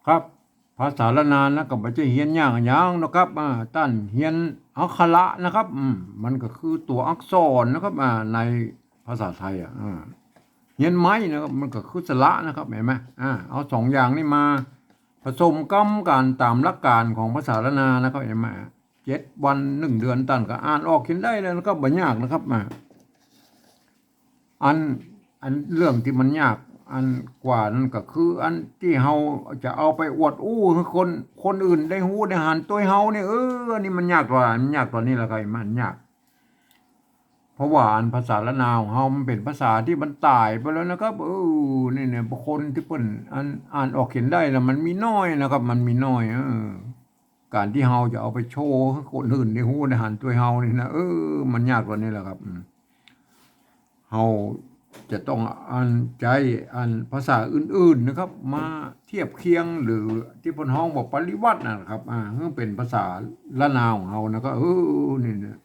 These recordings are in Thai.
ครับภาษาละนานนะก็บ่ใช่เฮียนยากหยังนะครับตั้นเฮียนอักขระนะครับมันก็คือตัวอักษรนะครับในภาษาไทยเฮียนไม้นะครับมันก็คือสระนะครับเห็นไหมเอาสองอย่างนี้มาผสมกันกันตามหลักการของภาษาละนานนะครับเห็นไหม7 วัน1 เดือนตั้นก็อ่านออกเขียนได้แล้วนะครับบ่ยากนะครับอันอันเรื่องที่มันยากอันกว่านั้นก็คืออันที่เฮาจะเอาไปอวดให้คนอื่นได้ฮู้ได้หันตัวเฮานี่อันนี้มันยากกว่ามันยากตอนนี้ละครับมันยากเพราะว่าอันภาษาละนาวของเฮามันเป็นภาษาที่มันตายไปแล้วนะครับนี่เนี่ยคนที่เพิ่นอ่านออกเขียนได้แล้วมันมีน้อยนะครับมันมีน้อยการที่เฮาจะเอาไปโชว์ให้คนอื่นได้ฮู้ได้หันตัวเฮานี่นะมันยากกว่านี้แหละครับเฮาจะต้องอ่านใจอ่านภาษาอื่นๆนะครับมาเทียบเคียงหรือที่เพิ่นฮ้องบอกปริวัตินะครับคือเป็นภาษาละนาวของเฮานะก็นี่นะ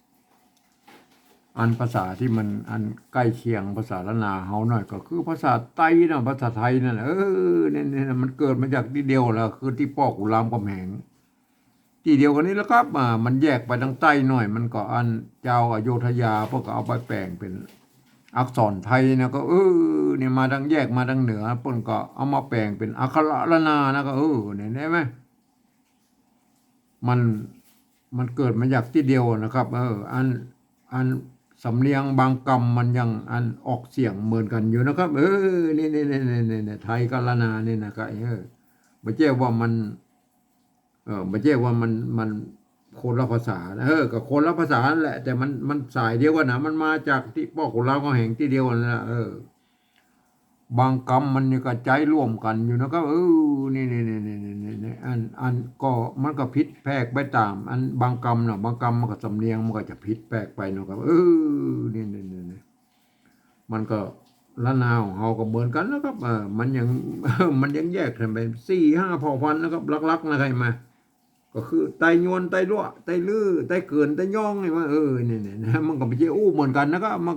อันภาษาที่มันอันใกล้เคียงภาษาละนาเฮาหน่อยก็คือภาษาไต้นะภาษาไทยนั่นเนี่ยมันเกิดมาจากที่เดียวแล้วคือที่ป้อกุรามคำแหงที่เดียวกันนี้แล้วครับมันแยกไปทางใต้หน่อยมันก็อันเจ้าอโยธยาพวกก็เอาไปแปลงเป็นอักษรไทยนะก็เนี่ยมาทางแยกมาทางเหนือเพิ่นก็เอามาแปลงเป็นอักขระละนานะก็เนี่ยได้ไหมมันมันเกิดมาจากที่เดียวนะครับอันสำเนียงบางคำมันยังอันออกเสียงเหมือนกันอยู่นะครับนี่ไทยกับละนานี่นะครับไม่ใช่ว่ามันไม่ใช่ว่ามันคนละภาษานะก็คนละภาษาแหละแต่มันสายเดียวกันนะมันมาจากที่พ่อของเราก็แห่งที่เดียวกันนะบางกรรมมันนี่ก็ใจร่วมกันอยู่นะครับนี่อันก็มันก็ผิดแปลกไปตาม อันบางกรรมเนาะบางกรรมมันก็สำเนียงมันก็จะผิดแปลกไปเนาะครับนี่มันก็ละนาวของเฮาก็เหมือนกันนะครับมันยังมันยังแยกกันเป็น4-5เผ่าพันธุ์นะครับลักๆนะครับมาก็คือไตยวนไตรั่วไตลื้อไตเกินไตย่องนี่ว่านี่นะมันก็ไม่ใช่เหมือนกันนะครับมัน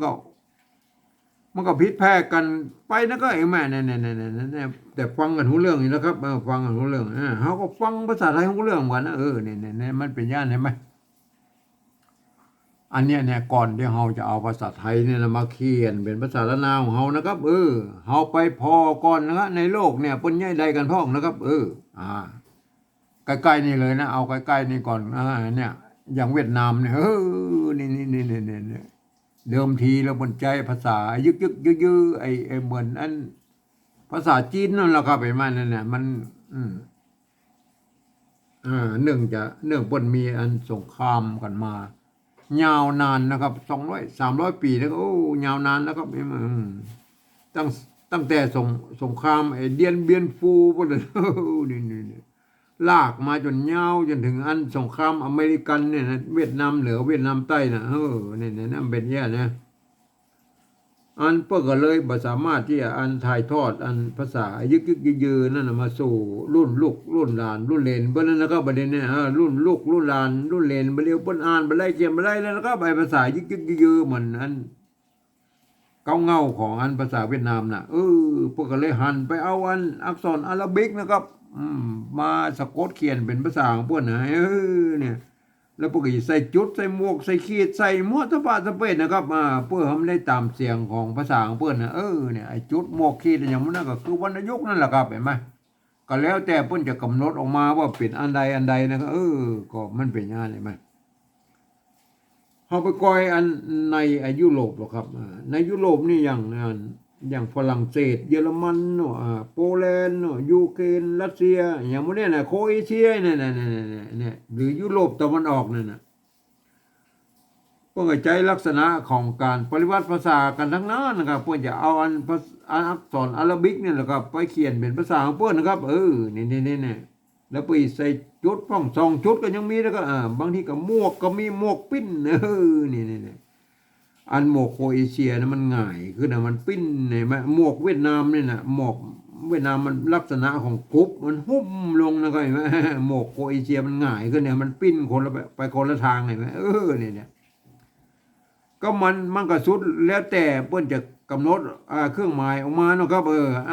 ก็ผิดแพกกันไปนะก็ไอ้แม่เนี่ยแต่ฟังกันรู้เรื่องนี่นะครับฟังกันรู้เรื่องเขาก็ฟังภาษาไทยรู้เรื่องเหมือนกันนะเนี่ยมันเป็นย่านเห็นไหมอันเนี้ยเนี่ยก่อนที่เราจะเอาภาษาไทยเนี่ยมาเขียนเป็นภาษาละนาวของเรานะครับเราไปพอก่อนนะครับในโลกเนี่ยเปิ้นใหญ่ใดกันพ้องนะครับใกล้ๆนี่เลยนะเอาใกล้ๆนี่ก่อนเนี่ยอย่างเวียดนามเนี่ยนี่เดิมทีเราบนใจภาษายึกยือไอ้เหมือนอันภาษาจีนนั่นแหละครับไอ้มันนั่นน่ะมันเนื่องบนมีอันสงครามกันมายาวนานนะครับ200-300 ปีแล้วก็ยาวนานแล้วครับตั้งตั้งแต่สงครามไอ้เดียนเบียนฟูพวกนั้นนี่ลากมาจนยาวจนถึงอันสงครามอเมริกันเนี่ยนะเวียดนามเหนือเวียดนามใต้นะเนี่ยนั่นเป็นแย่นะอันเพื่อก็เลยบ่สามารถที่จะอันถ่ายทอดอันภาษายึกยือนั่นมาสู่รุ่นลูกรุ่นหลานรุ่นเลนเบิ่นนั้นนะครับประเด็นเนี่ยรุ่นลูกรุ่นหลานรุ่นเลนบ่เรียวเพิ่นอ่านบ่ได้เขียนบ่ได้แล้วนะครับภาษายึกยือเหมือนอันเงาของอันภาษาเวียดนามน่ะพวกก็เลยหันไปเอาอันอักษรอาราบิกนะครับมาสะกดเขียนเป็นภาษาของพวกนะเนี่ยแล้วพวกก็ใส่จุดใส่หมวกใส่ขีดใส่หมวกสะปาสะเปดนะครับเพื่อให้มันได้ตามเสียงของภาษาของเพื่อนนะเนี่ยไอ้จุดหมวกขีดอย่างนั้นก็คือวรรณยุกต์นั่นแหละครับเห็นไหมก็แล้วแต่เพื่อนจะกำหนดออกมาว่าเป็นอันใดนะครับก็มันเป็นอย่างนั้นเห็นไหมเขาไปกอยอันในยุโรปหรอครับในยุโรปนี่อย่างฝรั่งเศสเยอรมันเนาะโปแลนด์เนาะยูเครนรัสเซียอย่างพวกนี้นะโครเอเชียเนี่ยหรือยุโรปตะวันออกนั่นนะพวกใจลักษณะของการปริวัติภาษากันทั้งนั้นนะครับพวกจะเอาอักษรอาราบิกเนี่ยแหละครับไปเขียนเป็นภาษาของเพื่อนนะครับนี่แล้วไปใส่จุดพ่อง2 จุดก็ยังมีแล้วก็บางทีก็หมวกก็มีหมวกปิ้นนี่อันหมวกโครเอเชียนะมันง่ายคือนะมันปิ้นเนี่ยหมวกเวียดนามเนี่ยนะหมวกเวียดนามมันลักษณะของกรุ๊ปมันหุ้มลงนะก็เห็นไหมหมวกโครเอเชียมันง่ายคือเนี่ยมันปิ้นคนละไปคนละทางเห็นไหมเนี่ยก็มันก็สุดแล้วแต่เพื่อนจะ กำหนดเครื่องหมายออกมาเนาะครับ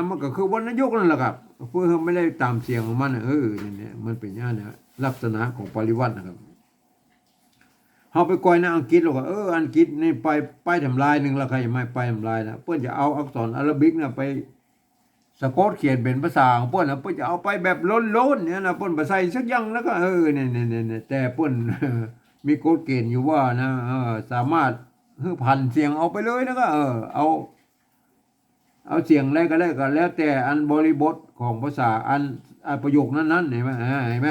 มันก็คือวรรณยุกต์นั่นแหละครับเพื่อไม่ได้ตามเสียงของมันเนี่ยมันเป็นอย่างนี้ลักษณะของปริวัตินะครับเฮาไปก่อยในอังกฤษหรอกอังกฤษนี่ไปทำลายหนึ่งแล้วใครไม่ไปทำลายนะเพื่อนจะเอาอักษรอาหรับิกนะไปสะกดเขียนเป็นภาษาของเพื่อนนะเพื่อนจะเอาไปแบบล้นๆเนี่ยนะเพื่อนไปใส่สักอย่างแล้วก็เนี่ยแต่เพื่อนมีกฎเกณฑ์อยู่ว่านะสามารถพันเสียงเอาไปเลยนะก็เอาเสียงอะไรก็ได้ก็แล้วแต่อันบริบทของภาษาอันประโยคนั้นๆเห็นไหมเห็นไหม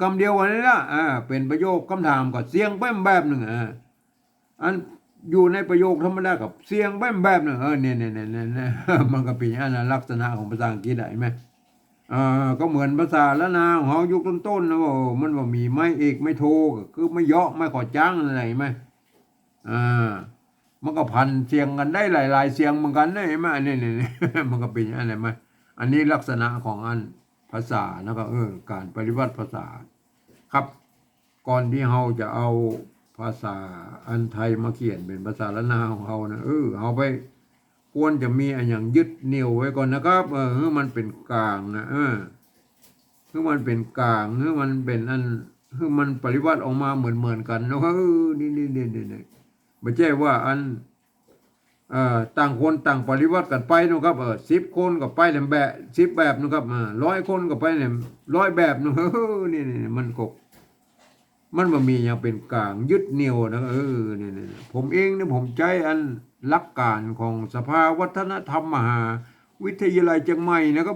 คำเดียวกันนี่ละเป็นประโยคคำถามก็เสียงแบบหนึ่งอันอยู่ในประโยคธรรมดากับเสียงแบบหนึ่งเนี่ยมันก็เป็นอันลักษณะของภาษาอังกฤษได้ไหมก็เหมือนภาษาละนาของเขายุคต้นๆนะว่ามันว่ามีไม่เอกไม่โทก็คือไม่เยาะไม่ขอจ้างอะไรไหมมันก็พันเสียงกันได้หลายๆเสียงเหมือนกันได้ไหมนี่มันก็เป็นอะไรไหมอันนี้ลักษณะของอันภาษาแล้วก็การปฏิวัติภาษาครับก่อนที่เราจะเอาภาษาอันไทยมาเขียนเป็นภาษาละนาของเรานะเอาไปควรจะมีอันอย่างยึดเหนี่ยวไว้ก่อนนะครับมันเป็นกลางนะคือมันเป็นกลางคือมันเป็นอันคือมันปฏิวัติออกมาเหมือนกันนะนี่ไม่ใช่ว่าอันต่างคนต่างปฏิวัติกันไปนะครับ10 คนก็ไปแบบ10 แบบนะครับ100 คนก็ไป100 แบบนะนี่มันก็มันบ่มีอย่างเป็นกลางยึดเหนี่ยวนะนี่ผมเองเนี่ยผมใจอันหลักการของสภาวัฒนธรรมมหาวิทยาลัยเชียงใหม่นะครับ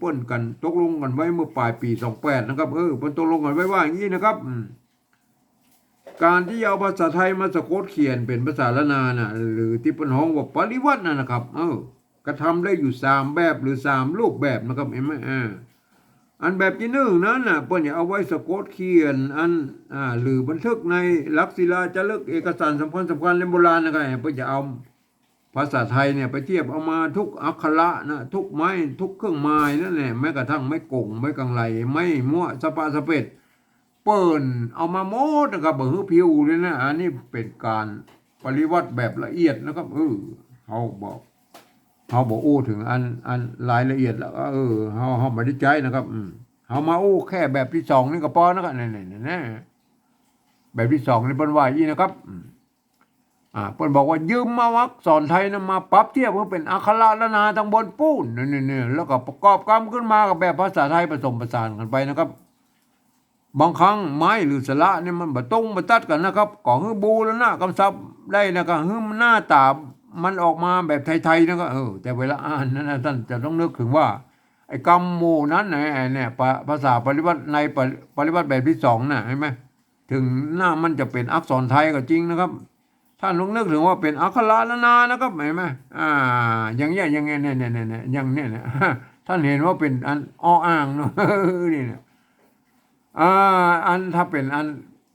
ป้นกันตกลงกันไว้เมื่อปลายปี28นะครับป้นตกลงกันไว้ว่าอย่างนี้นะครับการที่เอาภาษาไทยมาสะกดเขียนเป็นภาษาละนานะหรือที่เป็นห้องว่าปริวัตินะครับกระทำได้อยู่3 แบบหรือ3 รูปแบบนะครับเห็นไหมอันแบบที่1นั้นน่ะเปิ้นจะเอาไว้สะกดเขียนอันหรือบันทึกในหลักศิลาจารึกเอกสารสำคัญในโบราณนะครับเปิ้นจะเอาภาษาไทยเนี่ยไปเทียบเอามาทุกอักขระนะทุกไม้ทุกเครื่องหมายนั่นแหละแม้กระทั่งไม้กงไม้กังไหลไม้มั่วสะปะสะเพ็ดเปิ้นเอามาโมดนะครับบ่ฮือผิวเลยนะอันนี้เป็นการปริวัติแบบละเอียดนะครับเขาบอกถึงอันรายละเอียดแล้วเขาไม่ได้ใจนะครับเขามาแค่แบบที่2นี่ก็พอนะครับนี่แบบที่2นี่เปิ้นว่าอย่างนี้นะครับเปิ้นบอกว่ายืมมาอักษรไทยนะมาปรับเทียบว่าเป็นอักขระละนาทางบนปูนนี่แล้วก็ประกอบกรรมขึ้นมากับแบบภาษาไทยผสมผสานกันไปนะครับบางครั้งไม้หรือสระนี่มันบ่ตรงบ่ตัดกันนะครับก็คือบูแล้วนะคำศัพท์ได้นะครับคือหน้าตามันออกมาแบบไทยๆนะครับแต่เวลาอ่านนั้นท่านจะต้องนึกถึงว่าไอ้กรรมหมู่นั้นเนี่ยภาษาปริวัติในปริวัติแบบที่2น่ะเห็นไหมถึงหน้ามันจะเป็นอักษรไทยก็จริงนะครับท่านลองนึกถึงว่าเป็นอักขระละนานะครับเห็นไหมอย่างเงี้ยเนี่ยอย่างเนี้ยท่านเห็นว่าเป็นอันอ่างเนาะนี่เนี่ยอันถ้าเป็นอัน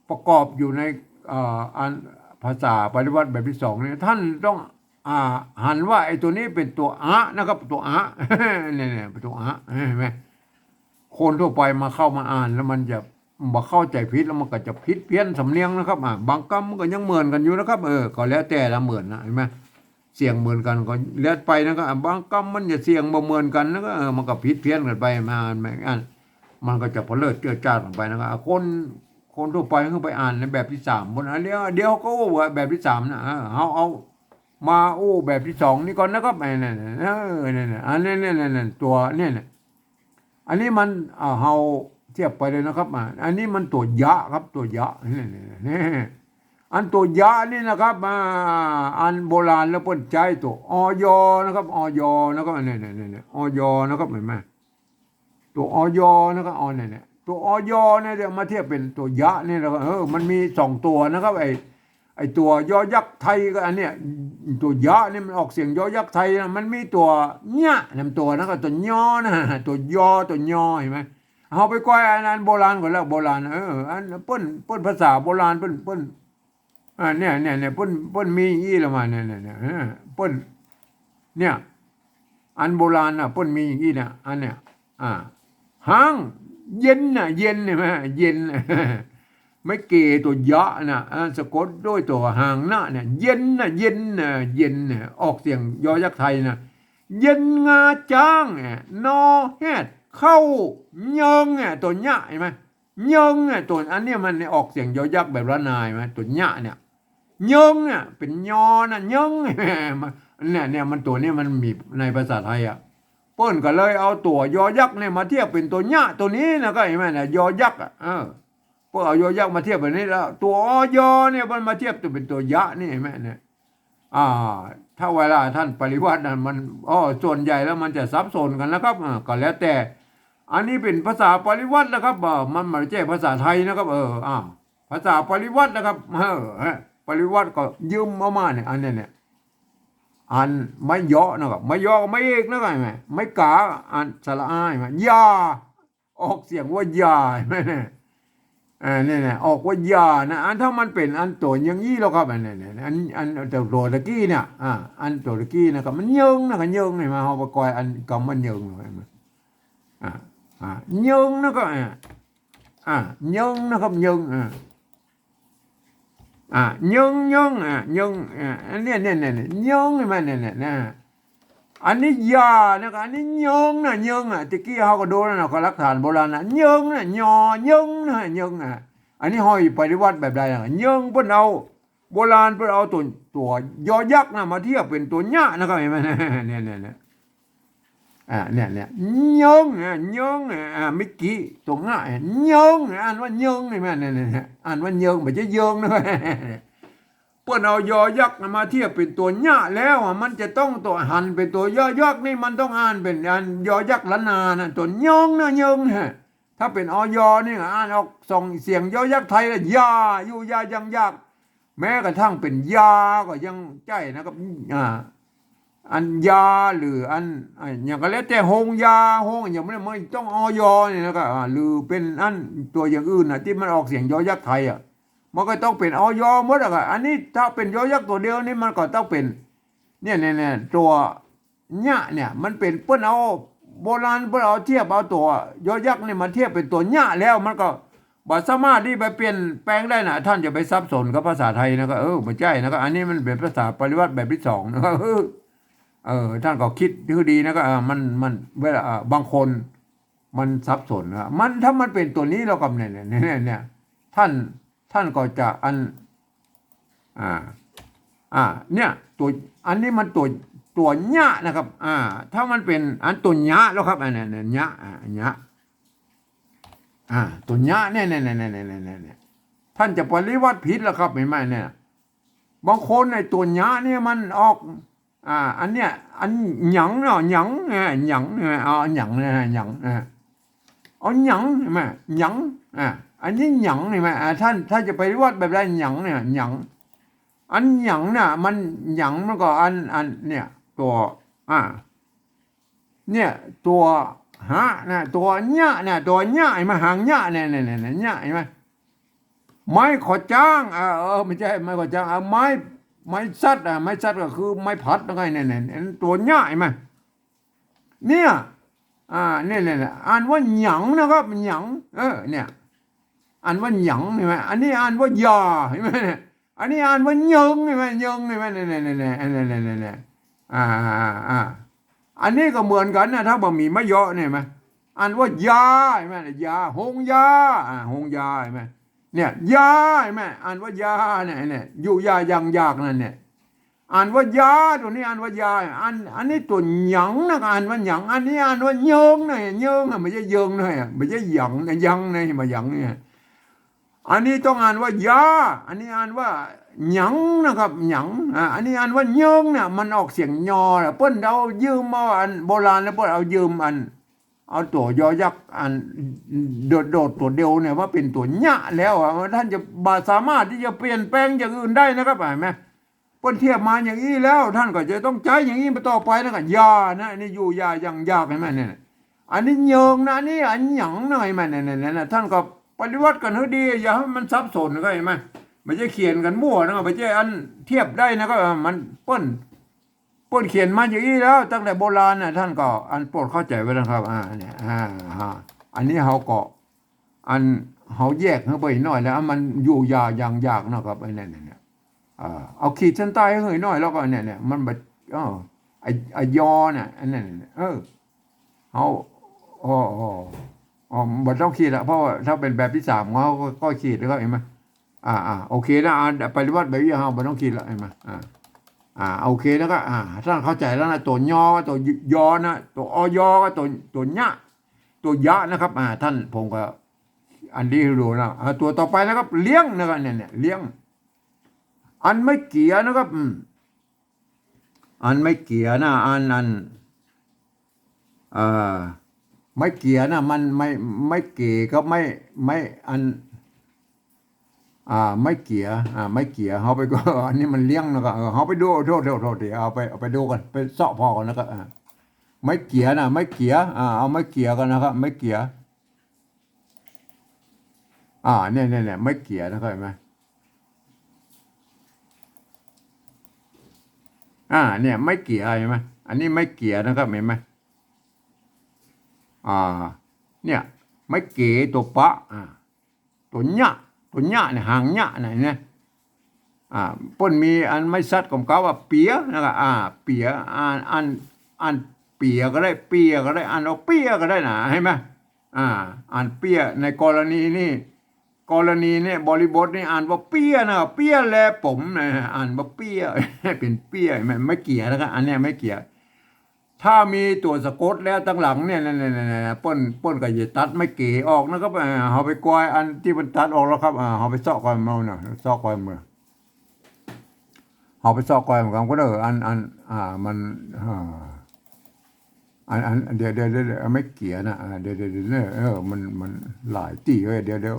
ประกอบอยู่ในอันภาษาปริวัติแบบที่2เนี่ยท่านต้องหันว่าไอ้ตัวนี้เป็นตัวนะครับตัวเนี่ยเป็นตัวเห็นไหมคนทั่วไปมาเข้ามาอ่านแล้วมันจะบ่เข้าใจผิดแล้วมันก็จะผิดเพี้ยนสำเนียงนะครับบางคำมันก็ยังเหมือนกันอยู่นะครับก็แล้วแต่ละเหมือนนะเห็นไหมเสียงเหมือนกันก็แล้วไปนะครับบางคำมันจะเสียงบ่เหมือนกันแล้วก็มันก็ผิดเพี้ยนกันไปมามันก็จะพอเลิศเจือจ้ากันไปนะครับคนทั่วไปเขาไปอ่านในแบบที่3บนอันเดียวก็แบบที่3นะเอามาแบบที่2นี่ก่อนนะครับนี่อันนี้ตัวเนี่ยอันนี้มันเฮาเทียบไปเลยนะครับอันนี้มันตัวยะครับตัวยะนี่อันตัวยะนี่นะครับอันโบราณแล้วเปิ้นใจตัวอยนะครับอยนะครับนี่อยนะครับเห็นไหมตัวอยนะครับเนี่ยตัวอยเนี่ยเดี๋ยวมาเทียบเป็นตัวยะนี่นะครับมันมี2 ตัวนะครับไอ้ตัวยอยักษ์ไทยก็อันเนี้ยตัวยะนี่มันออกเสียงยอยักษ์ไทยนะมันมีตัวเนี่ยนำตัวนะครับตัวยอนะตัวยอตัวยอเห็นไหมเอาไปก้อยอันนั้นโบราณก่อนแล้วโบราณอันเปิ้นภาษาโบราณเปิ้นเนี่ยเปิ้นมีอีละมาเนี่ยเปิ้นเนี่ยอันโบราณน่ะเปิ้นมีอีน่ะอันเนี่ยหางเย็นน่ะเย็นใช่มั้ยเย็น ไม่เกตัวยะนะสะกดด้วยตัวหางหน้าเนี่ยเย็นนะเย็นนะเย็นเนี่ยออกเสียงยอยักษ์ไทยนะเย็นงาจ้างนอแฮดเข้าเยิงตัวหยะเห็นไหมเยิงตัวอันเนี้ยมันออกเสียงยอยักษ์แบบระนายไหมตัวหยะเนี่ยเยิงเป็นยอนะเยิงเนี่ยมันตัวนี้มันมีในภาษาไทยเปิ้นก็เลยเอาตัวยอยักษ์เนี่ยมาเทียบเป็นตัวหยะตัวนี้นะก็เห็นไหมเนี่ยยอยักษ์เพื่อเอายอยักษ์มาเทียบแบบนี้แล้วตัวอยเนี่ยมันมาเทียบตัวเป็นตัวยะนี่เห็นไหมเนี่ยถ้าเวลาท่านปริวัตินั้นมันส่วนใหญ่แล้วมันจะซับซ้อนกันนะครับก็แล้วแต่อันนี้เป็นภาษาปริวัตินะครับมันไม่ใช่ภาษาไทยนะครับภาษาปริวัตินะครับปริวัติก็ยืมเอามาเนี่ยอันนี้เนี่ยอันไม่ย่อนะครับไม่ย่อไม่เอกนะครับไหมไม่กาอันสระอายไหมยาออกเสียงว่ายาไหมเนี่ยเนี่ยออกว่ายานะอันถ้ามันเป็นอันตัวอย่างนี้แล้วครับอันนี้อันตัวตะกี้เนี่ยอันตัวตะกี้นะครับมันยิงนะครับยิงเนี่ยมาเอาไปกอยอันกำมันยิงเลยมันยิงนะครับยิงนะครับยิงยิงยิงยิงอันนี้เนี่ยยิงมันเนี่ยนะอันนี้ยานะครับอันนี้ยิงนะยิงตะกี้เขาก็โดนนะเขาหลักฐานโบราณนะยิงนะยอยิงนะยิงอันนี้ห้อยปฏิวัติแบบใดนะยิงเพิ่นเอาโบราณเพิ่นเอาตัวยอยักษ์นะมาเทียบเป็นตัวหญ้านะครับเห็นไหมเนี่ยเนี่ยยิงยิงมิกี้ตัวง่ายยิงอ่านว่ายิงเห็นไหมเนี่ยอ่านว่ายิงไม่ใช่ยิงนะครับเปิ้นเอายอยักษ์มาเทียบเป็นตัวหญ้าแล้วมันจะต้องตัวหันเป็นตัวยอยักษ์นี่มันต้องอ่านเป็นอันยอยักษ์ละนานะตัวยงนะยงถ้าเป็นอยนี่อ่านออกส่งเสียงยอยักษ์ไทยละยาอยู่ยายังยากแม้กระทั่งเป็นยาก็ยังใจนะครับอันยาหรืออันอย่างก็แล้วแต่หงยาหงอย่างไม่ต้องนี่นะครับหรือเป็นอันตัวอย่างอื่นที่มันออกเสียงยอยักษ์ไทยมันก็ต้องเป็นหมดอะอันนี้ถ้าเป็นยอยักษ์ตัวเดียวนี่มันก็ต้องเป็นเนี่ยตัวเนี่ยมันเป็นเปิ้นเอาโบราณเปิ้นเอาเทียบเอาตัวยอยักษ์นี่มาเทียบเป็นตัวแล้วมันก็บ่สามารถที่ไปเปลี่ยนแปลงได้นะท่านจะไปซับซ้อนกับภาษาไทยนะครับไม่ใช่นะครับอันนี้มันเป็นภาษาปริวัติแบบที่สองนะครับท่านก็คิดดีนะครับมันเวลาบางคนมันซับซ้อนนะมันถ้ามันเป็นตัวนี้เรากำเนี่ยท่านก็จะเนี่ยตัวอันนี้มันตัวหญ้านะครับถ้ามันเป็นอันตัวหญ้าแล้วครับเนี่ยหญ้าตัวหญ้าเนี่ยท่านจะปริวัติผิดแล้วครับเห็นไหมเนี่ยบางคนในตัวหญ้าเนี่ยมันออกอันเนี้ยอันหยังเนาะหยังเอาหยังเนี่ยหยังเอาหยังเห็นไหมหยังอันนี้หยังเห็นไหมท่านจะไปวัดแบบไรหยังเนี่ยหยังอันหยังน่ะมันหยังมันก็อันเนี่ยตัวเนี่ยตัวหะนะตัวหญ้าเนี่ยตัวหญ้าเห็นไหมหางหญ้าเนี่ยหญ้าเห็นไหมไม้ขอจ้างไม่ใช่ไม้ขอจ้างไม้ซัดไม้ซัดก็คือไม้พัดอะไรเนี่ยตัวหญ้าเห็นไหมเนี่ยเนี่ยอ่านว่าหยังนะครับหยังเนี่ยอ่านว่าหยังเห็นไหมอันนี้อ่านว่ายาเห็นไหมอันนี้อ่านว่ายิงเห็นไหมยิงเห็นไหมเนี่ยอันนี้ก็เหมือนกันนะถ้าบ่มีมะยอเนี่ยไหมอ่านว่ายาเห็นไหมยาหงยาหงยาเห็นไหมเนี่ยยาเห็นไหมอ่านว่ายาเนี่ยอยู่ยายังยากนั่นเนี่ยอ่านว่ายาตัวนี้อ่านว่ายาอันนี้ตัวหยังนะอ่านว่าหยังอันนี้อ่านว่ายิงเนี่ยยิงไม่ใช่ยิงเลยไม่ใช่หยังเนี่ยยังเนี่ยมาหยังเนี่ยอันนี้ต้องอ่านว่ายาอันนี้อ่านว่าหยังนะครับหยังอันนี้อ่านว่ายิงเนี่ยมันออกเสียงยอเปิ้นเอายืมมาอันโบราณแล้วเปิ้นเอายืมเอาตัวยอยักษ์อันโดดตัวเดียวเนี่ยว่าเป็นตัวหญ้าแล้วท่านจะสามารถที่จะเปลี่ยนแปลงอย่างอื่นได้นะครับเห็นไหมเปิ้นเทียบมาอย่างนี้แล้วท่านก็จะต้องใช้อย่างนี้ไปต่อไปนะครับยานะอันนี้อยู่ยายังยากเห็นไหมเนี่ยอันนี้ยิงนะอันนี้อันหยังหน่อยมันเนี่ยท่านก็ปฏิวัติกันให้ดีอย่าให้มันซับซ้อนก็เห็นไหมไม่ใช่เขียนกันมั่วนะครับไม่ใช่อันเทียบได้นะก็มันเปิ้นเขียนมาอย่างนี้แล้วตั้งแต่โบราณท่านก็อันโปรดเข้าใจไว้นะครับเนี่ยอันนี้เขาก็ เฮาแยกเฮาไปหน่อยแล้วมันอยู่ยากอย่างยากเนาะครับไอ้นั่นเนี่ยเอาขีดเส้นใต้ให้หน่อยแล้วก็เนี่ยมันแบบไอ้ยอน่ะอันนั้นเฮาอ๋ออ๋ออ๋อบ่ต้องขีดละเพราะว่าถ้าเป็นแบบที่3เขาก็ขีดแล้วก็เห็นไหมโอเคนะปฏิวัติแบบนี้เฮาบ่ต้องขีดละเห็นไหมโอเคแล้วก็ท่านเข้าใจแล้วนะตัวยอตัวยอนะตัวอยอก็ตัวญะตัวยะนะครับท่านผมก็อันนี้รู้นะตัวต่อไปนะครับเลี้ยงนะครับเนี่ยเลี้ยงอันไม่เกี่ยนะครับอันไม่เกี่ยนะเอ่อไม่เกี่ยนะมันไม่เกี่ยก็ไม่อันไม่เกี่ยไม่เกี่ยเฮาไปก็อันนี้มันเลี้ยงนะครับเฮาไปดูโทษทีเอาไปดูกันไปเสาะพอกันนะครับไม่เกี่ยนะไม่เกี่ยเอาไม่เกี่ยกันนะครับไม่เกี่ยเนี่ยไม่เกี่ยนะครับเห็นไหมเนี่ยไม่เกี่ยเห็นไหมอันนี้ไม่เกี่ยนะครับเห็นไหมเนี่ยไม่เกี่ยตัวปะตัวญะเนี่ยหางญะเนี่ยป่นมีอันไม่ซัดของเขาว่าเปียนะครับเปียอันเปียก็ได้เปียก็ได้อันเอาเปียก็ได้นะเห็นไหมอันเปียในกรณีนี้บริบทนี่อ่านว่าเปี้ยนะเปี้ยแลผมนะอ่านว่าเปี้ยเป็นเปี้ยไม่เกี่ยแล้วก็อันเนี้ยไม่เกี่ยถ้ามีตัวสะกดแล้วตั้งหลังเนี่ยป้นก็จะตัดไม่เกี่ยออกนะครับเอาไปกอยอันที่มันตัดออกแล้วครับเอาไปซอกกอยมือนะซอกกอยมือเอาไปซอกกอยเหมือนกันก็เด้อมันเดี๋ยวไม่เกี่ยนะเดี๋ยวเนี่ยมันหลายตีเว้ยเดี๋ยว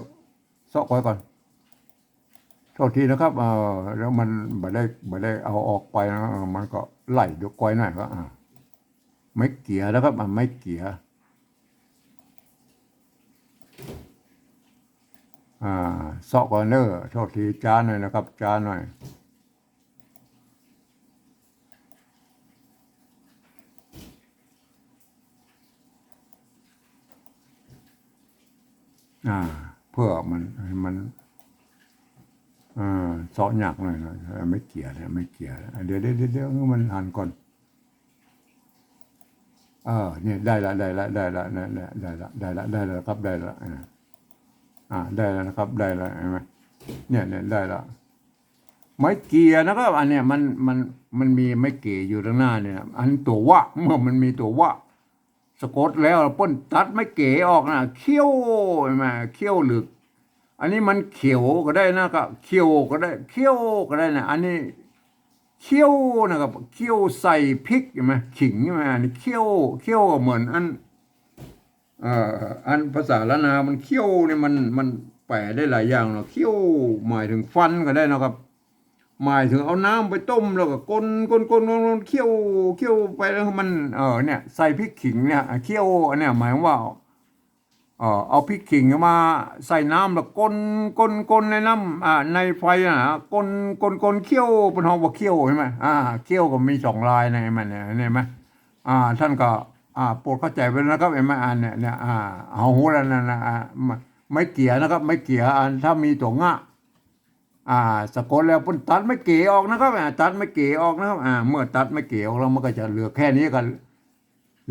ซอกไว้ก่อนโทษทีนะครับแล้วมันไม่ได้เอาออกไปนะมันก็ไหลยกก้อยหน่อยก็ไม่เกี่ยแล้วครับไม่เกี่ยซอกก่อนเนอโทษทีจ้าหน่อยนะครับจ้าหน่อยเพื่อมันเสาะหยักหน่อยไม่เกี่ยนะไม่เกี่ยเดี๋ยวมันหันก่อนเนี่ยได้ละได้ละได้ละครับได้ละได้แล้วนะครับได้แล้วเห็นไหมเนี่ยได้ละไม้เกี่ยนะครับอันเนี้ยมันมีไม้เกี่ยอยู่ตรงหน้าเนี่ยอันตัววะเมื่อมันมีตัววะสะกดแล้วป้นตัดไม้เกี่ยออกนะเขี้ยวเห็นไหมเขี้ยวหลึกอันนี้มันเขียวก็ได้นะก็เขียวก็ได้เขี้ยวก็ได้นะอันนี้เขี้ยวนะครับเขี้ยวใส่พริกใช่ไหมขิงใช่ไหมอันนี้เขี้ยวก็เหมือนอันภาษาละนามันเขี้ยวเนี่ยมันแปลได้หลายอย่างเนาะเขี้ยวหมายถึงฟันก็ได้นะครับหมายถึงเอาน้ำไปต้มแล้วก็กลนเคี่ยวไปแล้วมันเนี่ยใส่พริกขิงเนี่ยเคี่ยวเนี่ยหมายว่าเอาพริกขิงมาใส่น้ำแล้วกลนในน้ำในไฟกลเคี่ยวเป็นห้องว่าเคี่ยวใช่ไหมเคี่ยวก็มี2 ลายในมันเนี่ยเห็นไหมท่านก็โปรดเข้าใจไว้นะครับเห็นไหมเนี่ยเอาหูแล้วนะไม่เกี่ยนะครับไม่เกี่ยถ้ามีตัวงะสะกดแล้วปุ่นตัดไม่เกี่ยออกนะครับตัดไม่เกี่ยออกนะครับเมื่อตัดไม่เกี่ยออกแล้วมันก็จะเหลือแค่นี้กัน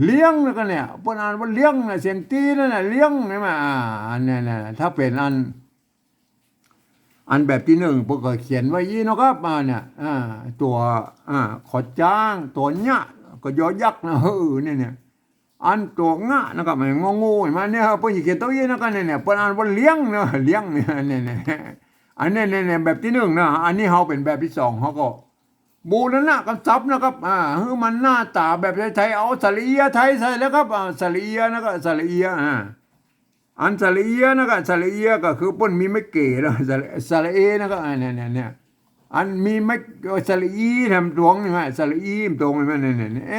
เลี้ยงแล้วกันเนี่ยปุ่นอ่านว่าเลี้ยงเสียงตีนั่นน่ะเลี้ยงใช่ไหมเนี่ยถ้าเป็นอันแบบที่1ปุ่นก็เขียนไว้ยี่นะครับเนี่ยตัวขอจ้างตัวเนี้ยก็ยอยักษ์นะเนี่ยอันตัวงะนะครับมันงูเห็นไหมเนี่ยปุ่นเขียนตัวยี่นะครับเนี่ยปุ่นอ่านว่าเลี้ยงเนาะเลี้ยงเนี่ยอันนี้เนี่ยแบบที่1นะอันนี้เขาเป็นแบบที่2เขาก็บูรณะกำซับนะครับคือมันหน้าตาแบบไทยเอาสลียไทยใส่แล้วครับสลียนะครับสลียอันสลียนะครับสลียก็คือป้นมีไม่เก๋แล้วสลีเอนะครับเนี่ยอันมีไม่สลีทำตรงนี่ไหมสลีตรงนี่ไหมเนี่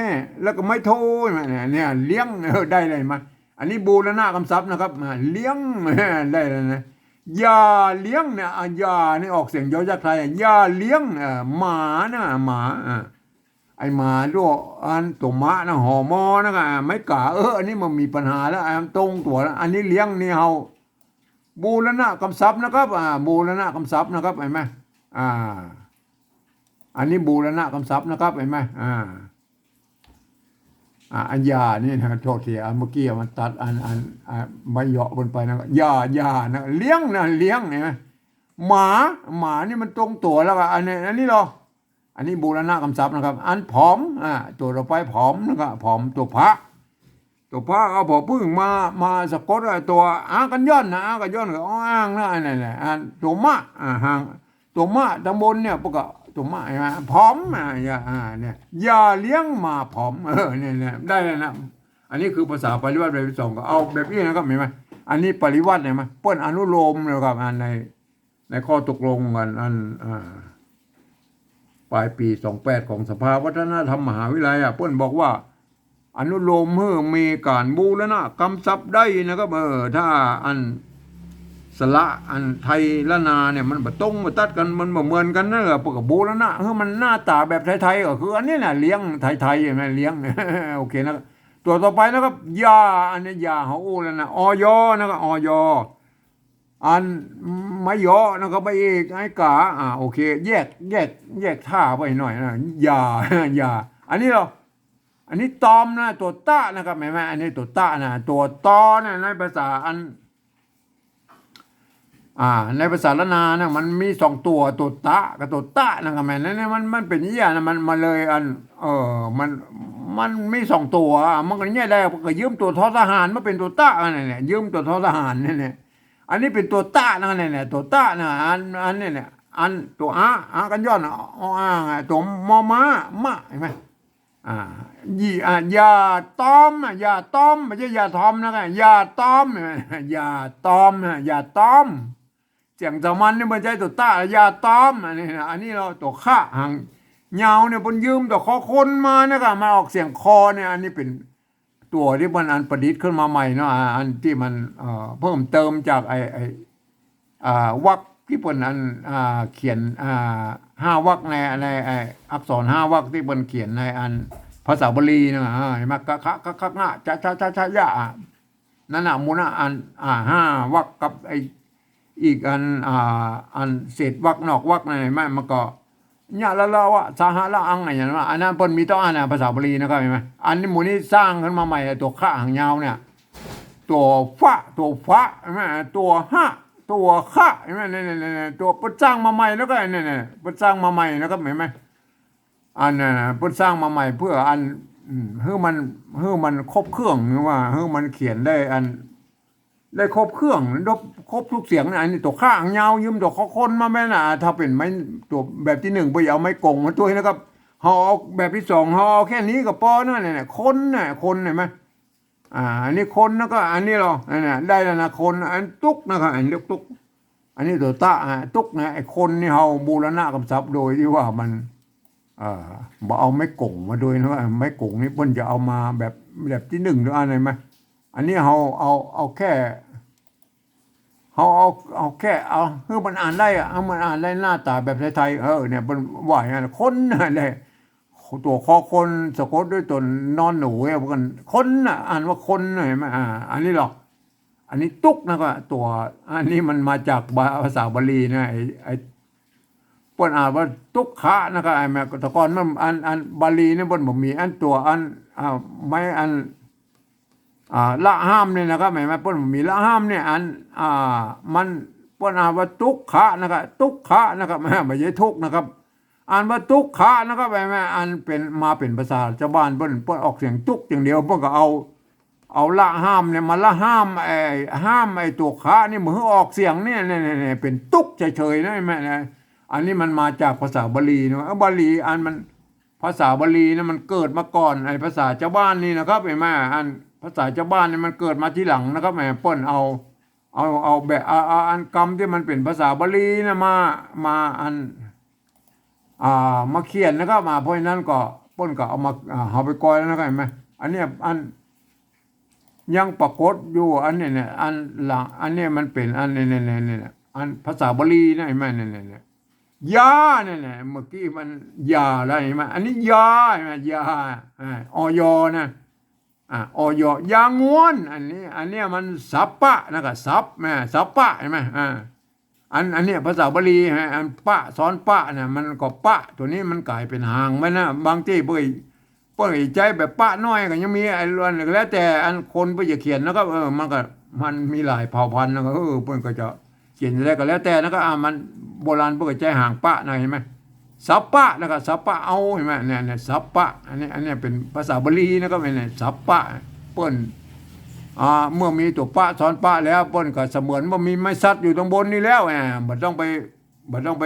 ยแล้วก็ไม่โทเนี่ยเลี้ยงได้เลยมั้ยอันนี้บูรณะกำซับนะครับเลี้ยงได้เลยนะยาเลี้ยงเนี่ยยานี่ออกเสียงยอยักษ์ไทยยาเลี้ยงหมานะหมาไอหมาด้วยอันตัวหมานะหอมอนะไม่กะอันนี้มันมีปัญหาแล้วตรงตัวอันนี้เลี้ยงนี่ บูรณะคำศัพท์นะครับบูรณะคำศัพท์นะครับเห็นไหมอ่าอันนี้บูรณะคำศัพท์นะครับเห็นไหมอัญญานี่นะโทษทีเมื่อกี้มันตัดใบเหยาะบนไปนะยานะเลี้ยงนะเลี้ยงเห็นไหมหมานี่มันตรงตัวแล้วก็อันนี้เราอันนี้บูรณะคำศัพท์นะครับอันผอมตัวเราไปผอมนะครับผอมตัวพระเอาผอพึ่งมาสะกดตัวกันย้อนนะกันย้อนก็อ้างนะนี่แหละตัวมะห่างตัวมะตำบลเนี่ยพวกตัวมะผอมเนี่ยอย่าเลี้ยงมาผอมเนี่ยได้แล้วนะอันนี้คือภาษาปริวัติแบบที่สองก็เอาแบบนี้นะครับเห็นไหมอันนี้ปริวัติเห็นไหมเปิ้นอนุโลมนะครับในข้อตกลงกันปลายปี28ของสภาวัฒนธรรมมหาวิทยาลัยเปิ้นบอกว่าอนุโลมเมื่อมีการบูรณะคำศัพท์ได้นะครับถ้าสระไทยละนาเนี่ยมันตรงมาตัดกันมันเหมือนกันนะพวกบูรณะมันหน้าตาแบบไทยๆก็คืออันนี้น่ะเลี้ยงไทยๆใช่ไหมเลี้ยงโอเคนะตัวต่อไปนะครับยาอันนี้ยาเขาอู้แล้วนะอยนะครับอยไม่ยอนะครับไปอีกไอ้กาโอเคแยกท่าไปหน่อยนะยาอันนี้อันนี้ตอมนะตัวตะนะครับเห็นไหมอันนี้ตัวตะนะตัวตอนะในภาษาในภาษาละนานะมันมี2ตัวตะกับตัวตะนะครับแม่นั่นมันเป็นอย่างนะมันมาเลยมันมี2ตัวมันก็เนี่ยได้ก็ยืมตัวทอทหารมาเป็นตัวตะเนี่ยยืมตัวทอทหารเนี่ยอันนี้เป็นตัวตะนะเนี่ยตัวตะนะอันนี้เนี่ยตัวกันย้อนตัวมอมะเห็นไหมยาต้อมยาต้อมไม่ใช่ยาทอมนะครับยาต้อมยาต้อมยาต้อมเสียงสามัญนี่มันใช่ตัวต้ายาต้อมอันนี้เราตัวข้าหางเงาเนี่ยบนยืมตัวคอคนมานะครับมาออกเสียงคอเนี่ยอันนี้เป็นตัวที่มันประดิษฐ์ขึ้นมาใหม่เนาะอันที่มันเพิ่มเติมจากวรรคที่เปิ้นเขียน5 วรรคในอักษร5 วรรคที่เปิ้นเขียนในภาษาบาลีนะเห็นไหมกะงะยะนั่นน่ะมูนะ5 วรรคกับอีกเศษวรรคนอกวรรคนั่นเห็นไหมมันก็ญะละวะสหละอังอย่างนั้นอันนั้นเปิ้นมีต้องภาษาบาลีนะครับเห็นไหมอันนี้หมู่นี้สร้างขึ้นมาใหม่ตัวข้าหางยาวเนี่ยตัวฟ้าใช่ไหมตัวตัวข้าเห็นไหมเนี่ยตัวปุจสร้างมาใหม่แล้วก็เนี่ยปุจสร้างมาใหม่นะครับเห็นไหมปุจสร้างมาใหม่เพื่อให้มันครบเครื่องหรือว่าให้มันเขียนได้ได้ครบเครื่องครบทุกเสียงนะอันนี้ตัวข้างยาวยืมตัวคนมาแม่น่ะถ้าเป็นไม้ตัวแบบที่1ไปเอาไม้กงมาตัวนะครับห่อแบบที่2ห่อแค่นี้ก็พอนั่นแหละคนเห็นไหมอันนี้คนแล้วก็อันนี้เราเนี่ยได้แล้วนะคนตุ๊กนะครับอันเรียกตุ๊กอันนี้ตัวตะตุ๊กนะไอ้คนนี่เฮาบูรณะคำศัพท์โดยที่ว่ามันบ่เอาไม้กงมาโดยนะว่าไม้กงนี่เพิ่นจะเอามาแบบที่1หรืออะไรไหมอันนี้เฮาเอาแค่เอาแค่คือมันอ่านได้มันอ่านได้หน้าตาแบบไทยๆเนี่ยเป็นว่าอย่างนั้นคนอะไรตัวคอคนสะกดด้วยตัวนอนหนูพวกกันคนอ่านว่าคนเห็นไหมอันนี้หรอกอันนี้ตุ๊กนะก็ตัวอันนี้มันมาจากภาษาบาลีนะไอ้ปนอ่านว่าตุ๊กขะนะครับไอ้แม่ตะกอนมันบาลีนี่บนบ่มีตัวไม่ละห้ามเนี่ยนะครับหมายเปิ้นมีละห้ามเนี่ยมันเปิ้นอ่านว่าทุกขะนะครับทุกขะนะครับไม่ใช่ทุกนะครับอ่านว่าทุกขะนะครับหมายเป็นภาษาชาวบ้านเปิ้นออกเสียงทุกอย่างเดียวเปิ้นก็เอาละห้ามเนี่ยมาละห้ามไอ้ตัวขะนี่เหมือนออกเสียงเนี่ยเป็นทุกเฉยๆนะแม่นะอันนี้มันมาจากภาษาบาลีนะบาลีมันภาษาบาลีนะมันเกิดมาก่อนไอ้ภาษาชาวบ้านนี่นะครับเห็นไหมภาษาชาวบ้านเนี่ยมันเกิดมาทีหลังนะครับแหมเปิ้นเอาแบบกรรมที่มันเป็นภาษาบาลีนะมามาเขียนนะครับเพราะฉะนั้นก็เปิ้นก็เอามาเอาไปกอยแล้วนะครับเห็นไหมอันนี้ยังปรากฏอยู่อันนี้เนี่ยหลังอันนี้มันเป็นเนี่ยภาษาบาลีนะเห็นไหมเนี่ยยาเนี่ยเมื่อกี้มันยาอะไรเห็นไหมอันนี้ยาเห็นไหมยาอยนะ ออยยางงวนอันเนี้ยมันสัปปะนะครับสับแม่สัปปะใช่ไหมอันเนี้ยภาษาบาลีฮะอันปะซ้อนปะเนี่ยมันก็ปะตัวนี้มันกลายเป็นหางไหมนะบางที่เพื่อใจแบบปะน้อยก็ยังมีไอ้ล้วนแล้วแต่อันคนเพื่อจะเขียนแล้วก็มันมีหลายเผ่าพันธุ์นะก็เพื่อนก็จะเขียนอะไรก็แล้วแต่แล้วก็มันโบราณเพื่อใจหางปะนะเห็นไหมสัปปะนะครับสัปปะเอาเห็นไหมเนี่ยสัปปะอันนี้เป็นภาษาบาลีนะครับเนี่ยสัปปะเปิ้นเมื่อมีตัวปะซ้อนปะแล้วเปิ้นก็เสมือนว่ามีไม้ซัดอยู่ตรงบนนี่แล้วบ่ต้องไป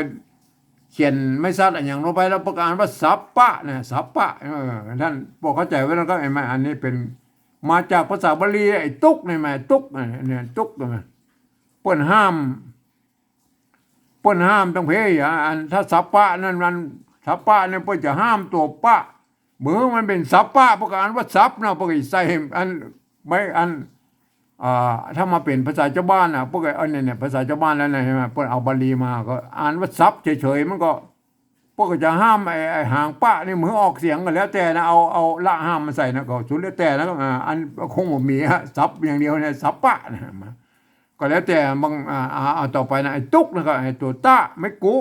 เขียนไม่ซัดอย่างลงไปแล้วประกาศว่าสัปปะนะสัปปะท่านบอกเข้าใจไว้แล้วก็เห็นไหมอันนี้เป็นมาจากภาษาบาลีไอ้ตุกนี่ไหมตุกเนี่ยตุกนะเปิ้นห้ามต้องเพียอันถ้าสัปปะนั่นมันสัปปะเนี่ยเปิ้นจะห้ามตัวปะเมื่อมันเป็นสัปปะประกาศว่าสัปนะปกติใส่อันไม่อันถ้ามาเป็นภาษาชาวบ้านพวกอันเนี่ยภาษาชาวบ้านแล้วนะใช่ไหมเปิ้นเอาบาลีมาก็อ่านว่าสัปเฉยๆมันก็พวกก็จะห้ามไอ้หางปะนี่มือออกเสียงกันแล้วแต่นะเอาละห้ามมาใส่นะก็สุดแล้วแต่นะก็อันคงบ่มีสัปอย่างเดียวเนี่ยสัปปะนะก็แล้วแต่บางเอาต่อไปนะไอ้ตุกนะก็ไอ้ตัวตะไม่กุ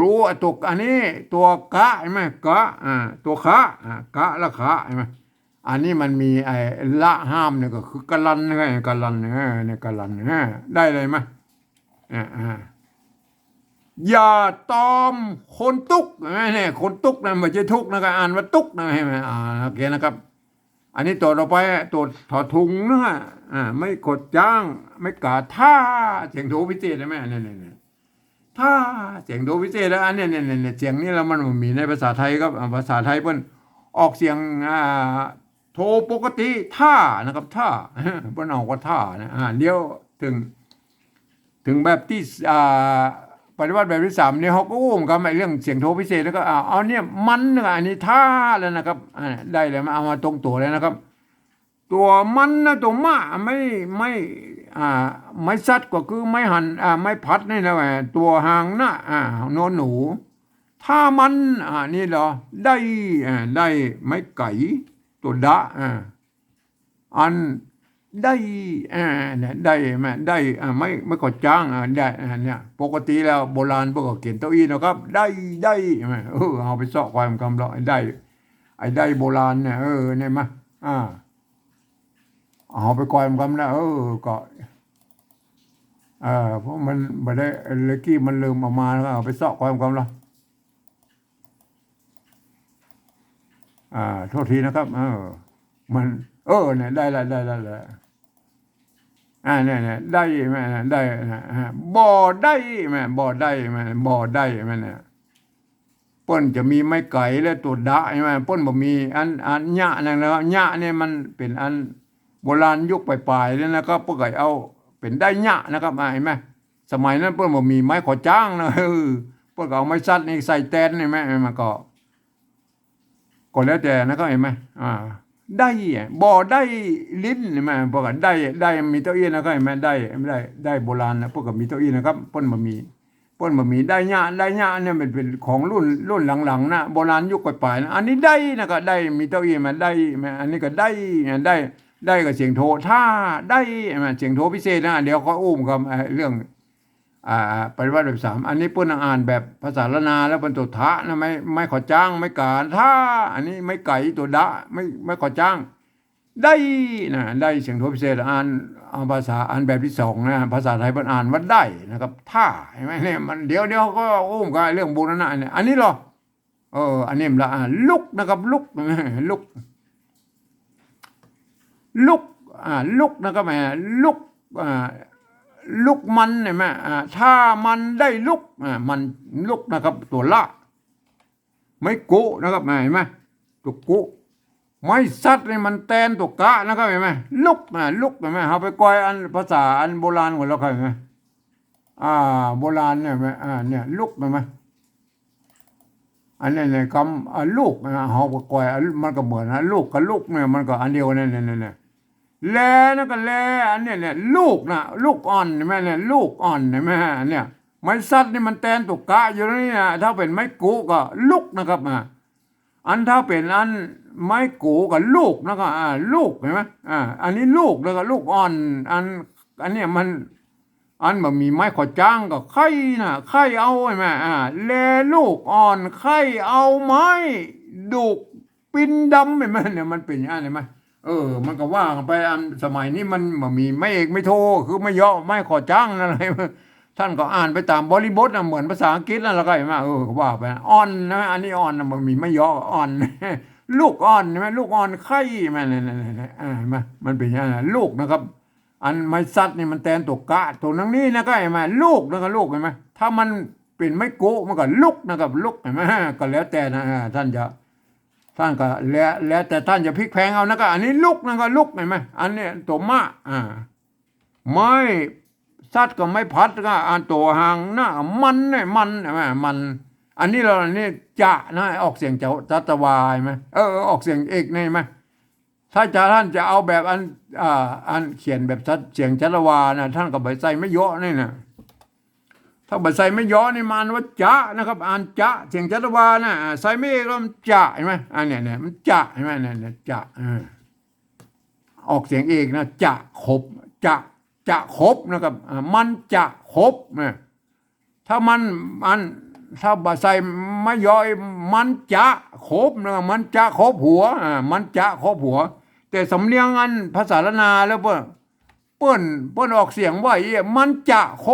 รู้ไอ้ตัวอันนี้ตัวกะใช่ไหมกะตัวคะกะและคะใช่ไหมอันนี้มันมีไอ้ละห้ามเนี่ยก็คือกะลันไงกะลันเนี่ยกะลันได้เลยไหมอย่าตอมคนตุกเนี่ยคนตุกนะไม่ใช่ทุกนะก็อ่านว่าตุกนะใช่ไหมโอเคนะครับอันนี้ตัวต่อไปตัวถอดทุงนะไม่กดจ้างไม่กาท่าเสียงโทพิเศษใช่ไหมเนี่ยท่าเสียงโทพิเศษแล้วอันเนี่ยเสียงนี้แล้วมันมีในภาษาไทยครับภาษาไทยเพิ่นออกเสียงโทปกติท่านะครับท่าเพิ่นเอาว่าท่านะเลี้ยวถึงแบบที่ปฏิบัติแบบที่3เนี่ยเขาก็อุ้มกันไอ้เรื่องเสียงโทพิเศษแล้วก็เอาเนี่ยมันอันนี้ท่าแล้วนะครับได้เลยมาเอามาตรงตัวเลยนะครับตัวมันนะตัวมะไม่ซัดก็คือไม่หันไม่พัดนี่นะแหละตัวหางนะโนหนูถ้ามันนี่เหรอได้ไม่ไก่ตัวดะอันได้เนี่ยได้ไม่กดจ้างได้เนี่ยปกติแล้วโบราณพวกก็เขียนเต้าอี้นะครับได้เอาไปเสาะความคำเราได้โบราณเนี่ยเนี่ยมาเอาไปก่อยมันคำนะก็เพราะมันไม่ได้เลกี้มันลืมออกมาแล้วเอาไปเสาะความคำเราโทษทีนะครับมันเนี่ยได้เนี่ยได้แม่ได้บ่ได้แม่บ่ได้แม่เนี่ยเปิ้นจะมีไม้ไก่และตัวดะใช่ไหมเปิ้นบ่มีอันหญ้านั่นแล้วหญ้าเนี่ยมันเป็นอันโบราณยุคปลายๆแล้วนะครับเปิ้นก็เอาเป็นได้หญ้านะครับเห็นไหมสมัยนั้นเปิ้นบ่มีไม้ขอจ้างนะเปิ้นก็เอาไม้ซัดนี่ใส่แตนนี่แม่มันก็แล้วแต่นะครับเห็นไหมได้บ่ได้ลิ้นใช่ไหมพวกได้มีเต้าอี้นะครับเห็นไหมได้โบราณนะพวกกับมีเต้าอี้นะครับเปิ้นบ่มีได้หญ้าเนี่ยมันเป็นของรุ่นหลังๆนะโบราณยุคปลายๆนะอันนี้ได้นะก็ได้มีเต้าอี้มาได้อันนี้ก็ได้กับเสียงโทถ้าได้เสียงโทพิเศษนะเดี๋ยวเขาอุ้มกับเรื่องปฏิบัติแบบ3อันนี้เปิ้นอ่านแบบภาษาละนาแล้วเป็นตัวทะนะไม่ขอจ้างไม่การถ้าอันนี้ไม่ไก่ตัวดะไม่ขอจ้างได้นะได้เสียงโทพิเศษเอาภาษาแบบที่2นะภาษาไทยเปิ้นอ่านว่าได้นะครับถ้าใช่ไหมเนี่ยมันเดี๋ยวก็อุ้มกับเรื่องบูรณะเนี่ยอันนี้หรออันนี้มันละลุกนะครับลุกนะครับแม่ลุกมันเนี่ยแม่ถ้ามันได้ลุกมันลุกนะครับตัวละไม่กุนะครับเห็นไหมตัวกุไม่ซัดเนี่ยมันแตนตัวกะนะครับเห็นไหมลุกเห็นไหมเอาไปก้อยภาษาโบราณของเราเห็นไหมโบราณเนี่ยเนี่ยลุกเห็นไหมอันนี้ในคำลูกเอาไปก้อยมันก็เหมือนนะลูกกับลูกเนี่ยมันก็อันเดียวเนี่ยแลนะก็แลอันเนี่ยลูกอ่อนแม่เนี่ยลูกอ่อนแม่เนี่ยไม้ซัดนี่มันแตนตุกกะอยู่นี่นะถ้าเป็นไม้กุก็ลุกนะครับอันถ้าเป็นอัน ไม้กูกับลูกแล้วก็ลูกเห็นไหมอันนี้ลูกแล้วก็ลูกอ่อนอันเนี้ยมันอันแบบมีไม้ขอจ้างก็ไข่น่ะไข่เอาใช่ไหมแลลูกอ่อนไข่เอาไม้ดุกปินดำเห็นไหมเนี่ยมันเป็นอย่างนี้ไหมมันก็ว่ากันไปอันสมัยนี้มันมีไม่เอกไม่โทคือไม่ย่อไม่ขอจ้างอะไรท่านก็อ่านไปตามบริบทนะเหมือนภาษาอังกฤษนั่นแหละก็เห็นไหมว่าไปอ่อนนะอันนี้อ่อนนะมันมีไม่ย่ออ่อนลูกอ่อนใช่ไหมลูกอ่อนไข่มันมันเป็นอย่างนั้นลูกนะครับอันไม่ซัดนี่มันแทนตัวกะตัวนั้นนี่นะก็เห็นไหมลูกนะครับลูกเห็นไหมถ้ามันเป็นไม่โกมันก็ลุกนะครับลุกเห็นไหมก็แล้วแต่นะท่านก็แล้วแต่ท่านจะพลิกแพงเอานะก็อันนี้ลุกนะก็ลุกเห็นไหมอันนี้ตัวมะไม่ซัดก็ไม่พัดก็อันตัวหางหน้ามันเนี่ยมันเห็นไหมมันอันนี้เราอันนี้จะนะออกเสียงจัตวายไหมออกเสียงเอกนี่ไหมถ้าท่านจะเอาแบบอันเขียนแบบเสียงจัตวานะท่านก็ใบใส่ไม่เยอะนี่นะถ้าใบใส่ไม่เยอะนี่มันว่าจะนะครับอ่านจะเสียงจัตวานะใส่ไม่เอกแล้วมันจะเห็นไหมอันเนี้ยมันจะเห็นไหมเนี่ยจะออกเสียงเอกนะจะครบจะครบนะครับมันจะครบนะถ้ามันถ้าบาใส่ไม่ย่อยมันจะครบนะมันจะครบหัวมันจะครบหัวแต่สำเนียงอันภาษาละนาแล้วเปิ้นออกเสียงว่ามันจะคร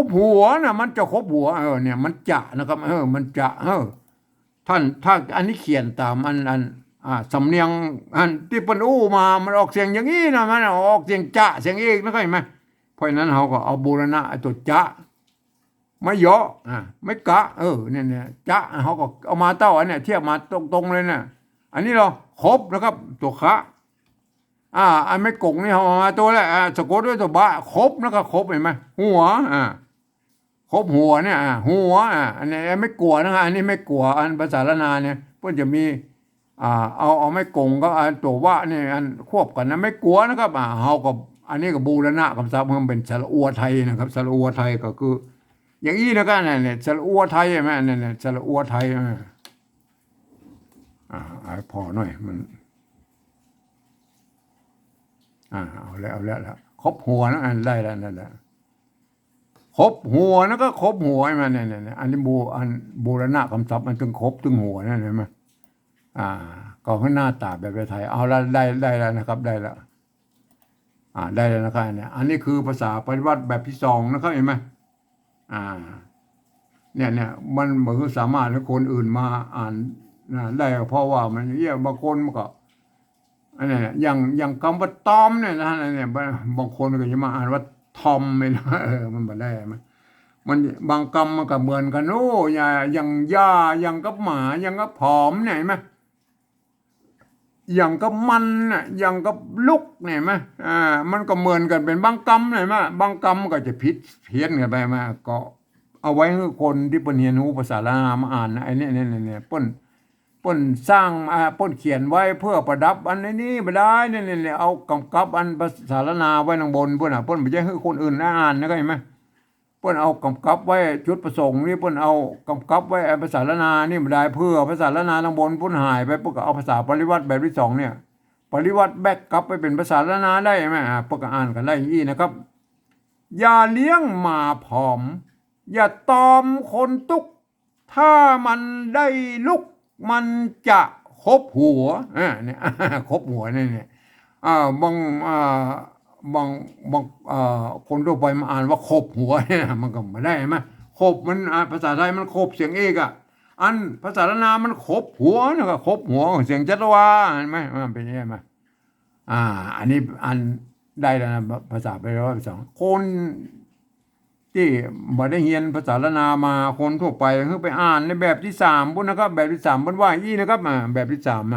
บหัวนะมันจะครบหัวเนี่ยมันจะนะครับมันจะท่านถ้าอันนี้เขียนตามสำเนียงอันที่เปิ้นอู้มามันออกเสียงอย่างนี้นะมันออกเสียงจะเสียงเอกนะก็เห็นไหมเพราะฉะนั้นเขาก็เอาบูรณะตัวจะไม่เยอะไม่กะเนี่ยจะเขาก็เอามาเต้าอันเนี้ยเทียบมาตรงเลยเนี่ยอันนี้เราครบนะครับตัวคะอันไม่กงนี่เขามาตัวแรกสะกดด้วยตัวบะครบแล้วก็ครบเห็นไหมหัวครบหัวเนี่ยหัวอันนี้ไม่กลัวนะครับอันนี้ไม่กลัวอันภาษาละนาเนี่ยเพื่อจะมีเอาไม่กงก็ตัวว่านี่อันควบกันนะไม่กลัวนะครับเขาก็อันนี้ก็บูรณะกับศัพท์มันเป็นสระอัวไทยนะครับสระอัวไทยก็คืออย่างนี้นะก็เนี่ยสระอัวไทยใช่ไหมเนี่ยสระอัวไทยพอหน่อยมันเอาแล้วครบหัวนะได้แล้วนั่นแหละครบหัวนะก็ครบหัวใช่ไหมเนี่ยอันนี้บูรณะคำศัพท์มันถึงครบถึงหัวนั่นเห็นไหมก็ข้างหน้าตาแบบไทยเอาละได้แล้วนะครับได้แล้วได้แล้วนะครับเนี่ยอันนี้คือภาษาปฏิวัติแบบที่2นะครับเห็นไหมเนี่ยมันเหมือนสามารถให้คนอื่นมาอ่านได้เพราะว่ามันบางคนมันก็อันนี้อย่างคำว่าตอมเนี่ยนะเนี่ยบางคนก็จะมาอ่านว่าทอมไม่นะมันไม่ได้มันบางคำมันก็เหมือนกันอย่างย่าอย่างกับหมาอย่างกับผอมเนี่ยไหมอย่างกับมันอย่างกับลุกเนี่ยไหมมันก็เหมือนกันเป็นบางคำเนี่ยไหมบางคำก็จะผิดเพี้ยนกันไปมาก็เอาไว้ให้คนที่เรียนรู้ภาษาละนามาอ่านไอ้เนี่ยป้นสร้างป้นเขียนไว้เพื่อประดับอันนี้ไม่ได้เนี่ยเอากำกับอันภาษาละนาไว้ข้างบนป้นไม่ใช่ให้คนอื่นอ่านนะก็เห็นไหมป้นเอากำกับไว้จุดประสงค์นี่ป้นเอากำกับไว้ภาษาละนานี่ไม่ได้เพื่อภาษาละนาข้างบนป้นหายไปป้นก็เอาภาษาปริวัติแบบที่2เนี่ยปริวัติแบกกลับไปเป็นภาษาละนาได้ไหมป้นก็อ่านกันได้อย่างนี้นะครับอย่าเลี้ยงหมาผอมอย่าตอมคนตุกถ้ามันได้ลุกมันจะครบหัวเนี่ยครบหัวเนี่ยบางคนทั่วไปมาอ่านว่าครบหัวเนี่ยมันก็ไม่ได้ไหมครบมันภาษาไทยมันครบเสียงเอกอันภาษาละนามันครบหัวนะก็ครบหัวเสียงจัตวาเห็นไหมมันเป็นยังไงไหมอันนี้อันได้แล้วนะภาษาไปแล้ว2คนที่บ่ได้เรียนภาษาละนามาคนทั่วไปคือไปอ่านในแบบที่3พุ่นนะครับแบบที่3เพิ่นว่าอีนะครับแบบที่3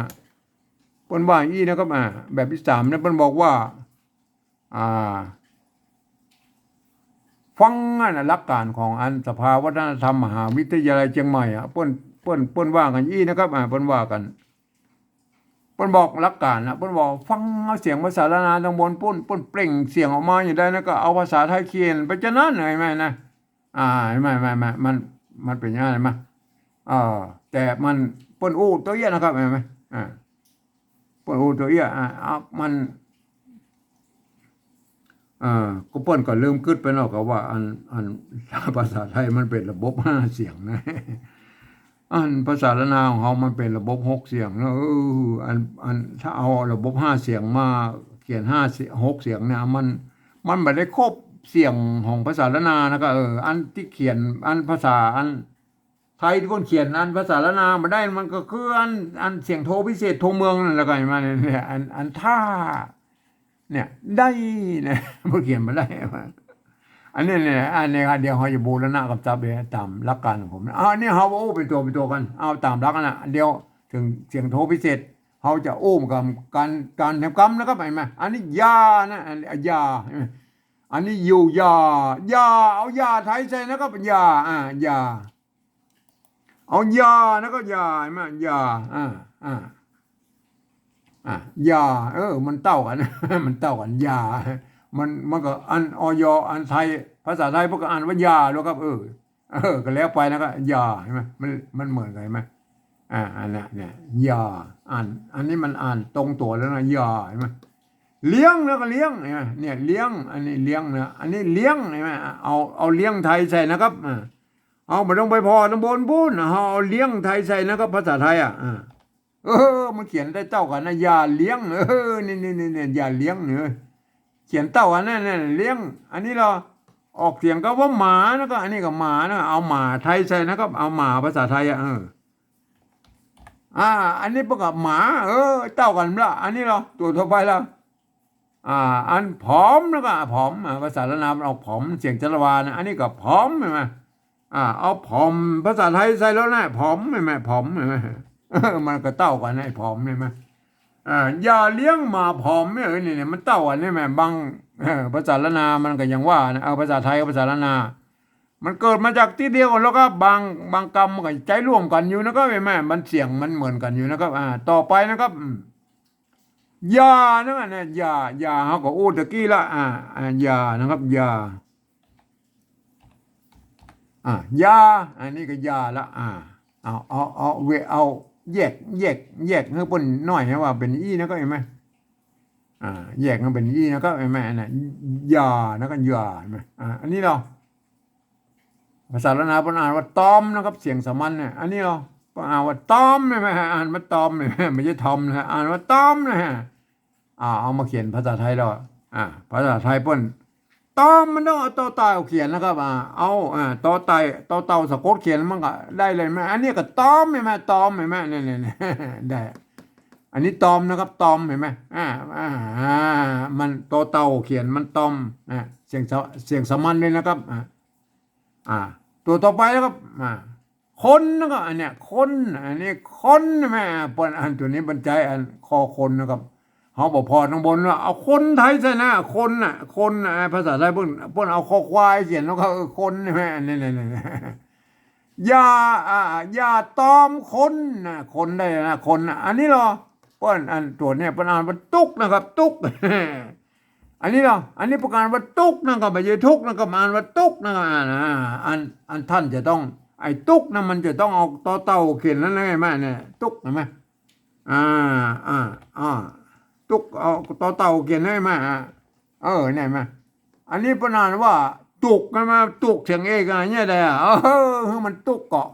เพิ่นว่าอีนะครับแบบที่3เนี่ยเพิ่นบอกว่าฟังหลักการของอันสภาวัฒนธรรมมหาวิทยาลัยเชียงใหม่เพิ่นว่ากันอีนะครับเพิ่นว่ากันเพิ่นบอกหลักการเพิ่นบอกฟังเสียงภาษาละนาทางบนเพิ่นเปล่งเสียงออกมาอยู่ได้นะก็เอาภาษาไทยเขียนไปจะนั้นเห็นไหมนะไม่มันเป็นยังไงมั้ยแต่มันเพิ่นอู้ตัวเยอะนะครับเห็นไหม ปิ้นโอ้ตัวเอี้ยมันก็เปิ้นก็ลืมคิดไปเนาะก็ว่าอันภาษาไทยมันเป็นระบบ5เสียงนะภาษาละนาของเฮามันเป็นระบบ6เสียงเนาะถ้าเอาระบบ5เสียงมาเขียน6เสียงเนี่ยมันบ่ได้ครบเสียงของภาษาละนานะก็อันที่เขียนภาษาไทยที่คนเขียนภาษาละนาบ่ได้มันก็คือเสียงโทพิเศษโทเมืองนั่นแล้วก็มาเนี่ยท่าเนี่ยได้เนี่ยบ่เขียนบ่ได้อันนี้เนี่ยเดี๋ยวเฮาจะบูรณะกับจับตามหลักการของผมอันนี้เฮาโอ้เป็นตัวกันเอาตามหลักนั่นน่ะเดี๋ยวถึงเสียงโทพิเศษเฮาจะโอ้กับการทำกรรมนะครับเห็นมั้ยอันนี้ยานะยาอันนี้อยู่ยาเอายาไทยใส่นะครับยายาเอายานะก็ยาเห็นมั้ยยายามันเต้ากันมันเต้ากันยามันก็ออยอันไทยภาษาไทยพวกก็อ่านว่ายาแล้วครับก็แล้วไปนะก็ยาใช่มั้ยมันเหมือนกันมั้ยอันเนี่ยยาอันนี้มันอ่านตรงตัวแล้วนะยาใช่มั้ยเลี้ยงแล้วก็เลี้ยงเนี่ยเลี้ยงอันนี้เลี้ยงนะอันนี้เลี้ยงใช่มั้ยเอาเลี้ยงไทยใส่นะครับเอาบ่ต้องไปพอตำบลพูนเอาเลี้ยงไทยใส่นะครับภาษาไทยมันเขียนได้เต้ากันนะยาเลี้ยงนี่ยาเลี้ยงเนี่ยเขียนเต้ากันนั่นเลี้ยงอันนี้เราออกเสียงก็ว่าหมานะก็อันนี้ก็หมานะเอาหมาไทยใส่นะครับเอาหมาภาษาไทยอันนี้พวกกับหมาเต้ากันละอันนี้เราตัวทั่วไปแล้วอันผอมนะก็ผอมภาษาละนามเอาผอมเสียงจรวานะอันนี้ก็ผอมใช่ไหมเอาผอมภาษาไทยใส่แล้วนะผอมใช่ไหมผอมใช่ไหมมันก็เต้ากันไอ้ผอมใช่ไหมอย่าเลี้ยงหมาผอมไม่เนี่ยมันเต้ากันใช่ไหมบางภาษาละนามันก็ยังว่านะภาษาไทยกับภาษาละนามันเกิดมาจากที่เดียวกันแล้วก็บางกรรมมันก็ใจร่วมกันอยู่นะครับแม่มันเสียงมันเหมือนกันอยู่นะครับต่อไปนะครับยานะเนี่ยยาเขาก็อู้ตะกี้ละยานะครับยอันนี้ก็ยาละเอาแยกให้เปิ้นน้อยให้ว่าเป็นอีนะก็เห็นมั้ยแยกมันเป็นอีนะก็เห็นมั้ยน่ะยานะก็ยาเห็นมั้ยอันนี้เราภาษาละนาเปิ้นอ่านว่าตอมนะครับเสียงสามัญเนี่ยอันนี้เราอ่านว่าตอมใช่มั้ยอ่านว่าตอมไม่ใช่ทอมนะอ่านว่าตอมนะเอามาเขียนภาษาไทยแล้วภาษาไทยเปิ้นตอมมันต้องเอาต่อเต่าเขียนนะครับเอาต่อเต่าสะกดเขียนมันก็ได้เลยมั้ยอันนี้ก็ตอมใช่มั้ยตอมใช่มั้ยนี่ได้อันนี้ตอมนะครับตอมเห็นมั้ยมันต่อเต่าเขียนมันตอมเสียงสามัญเลยนะครับตัวต่อไปแล้วครับคนนะครับอันเนี้ยคนอันนี้คนแม่เปิ้นอันตัวนี้บรรจัยอันคอคนนะครับเฮาบ่พอข้างบนว่าเอาคนไทยซะนะคนภาษาไทยเพิ่นเอาคอควายเขียนแล้วก็คนใช่มั้ยนี่อย่าตอมคนนะคนได้นะคนอันนี้เหรอเปิ้นอันตัวเนี้ยเปิ้นอ่านว่าตุกนะครับตุกอันนี้เหรออันนี้ประการว่าตุกนะครับไม่ใช่ทุกนะครับอ่านว่าตุกนะอันท่านจะต้องไอ้ตุกนะมันจะต้องเอาต่อเต่าเขียนนั่นไงแม่เนี่ยตุกเห็นมั้ยตุกเอาต่อเต่าเขียนได้มั้ยเนี่ยมั้ยอันนี้เปิ้นอ่านว่าตุกนะมาตุกเสียงเอกอะไรเนี่ยได้มันตุกเกาะ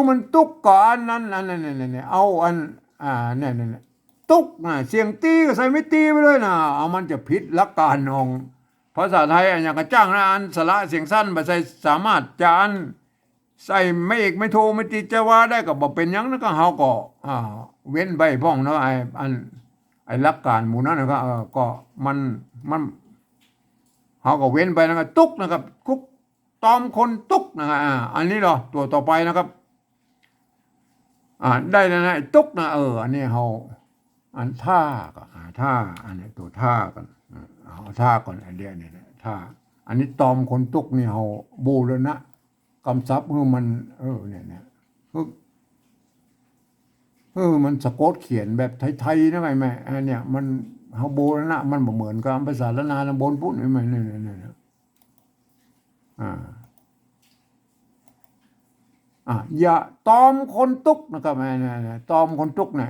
มันตุกเกาะอันนั้นเนี่ยเอาอันเนี่ยตุกเสียงตีก็ใส่ไม่ตีไปเลยนะเอามันจะผิดหลักการของภาษาไทยอย่างกระจ้างนะอันสระเสียงสั้นบ่ใส่สามารถจะอันใส่ไม่เอกไม่โทไม่ติจะว่าได้ก็บ่เป็นหยังนะก็เฮาก็เว้นใบพ้องเนาะไอ้หลักการหมู่นั้นก็มันเฮาก็เว้นไปนะครับตุกนะครับคุกตอมคนตุกนะครับอันนี้เหรอตัวต่อไปนะครับได้แล้วนะตุกนะอันนี้เฮาอันท่าก็ท่าอันนี้ตัวท่ากันเอาท่าก่อนอันเดียวนี่ท่าอันนี้ตอมคนตุกนี่เฮาบูรณะกำศัพท์คือมันเนี่ยมันสะกดเขียนแบบไทยๆนะแม่เนี่ยมันเฮาโบราณะมันบ่เหมือนกับภาษาละนาลำบนพุ่นแม่นี่ อย่าตอมคนตุกนะครับตอมคนตุกเนี่ย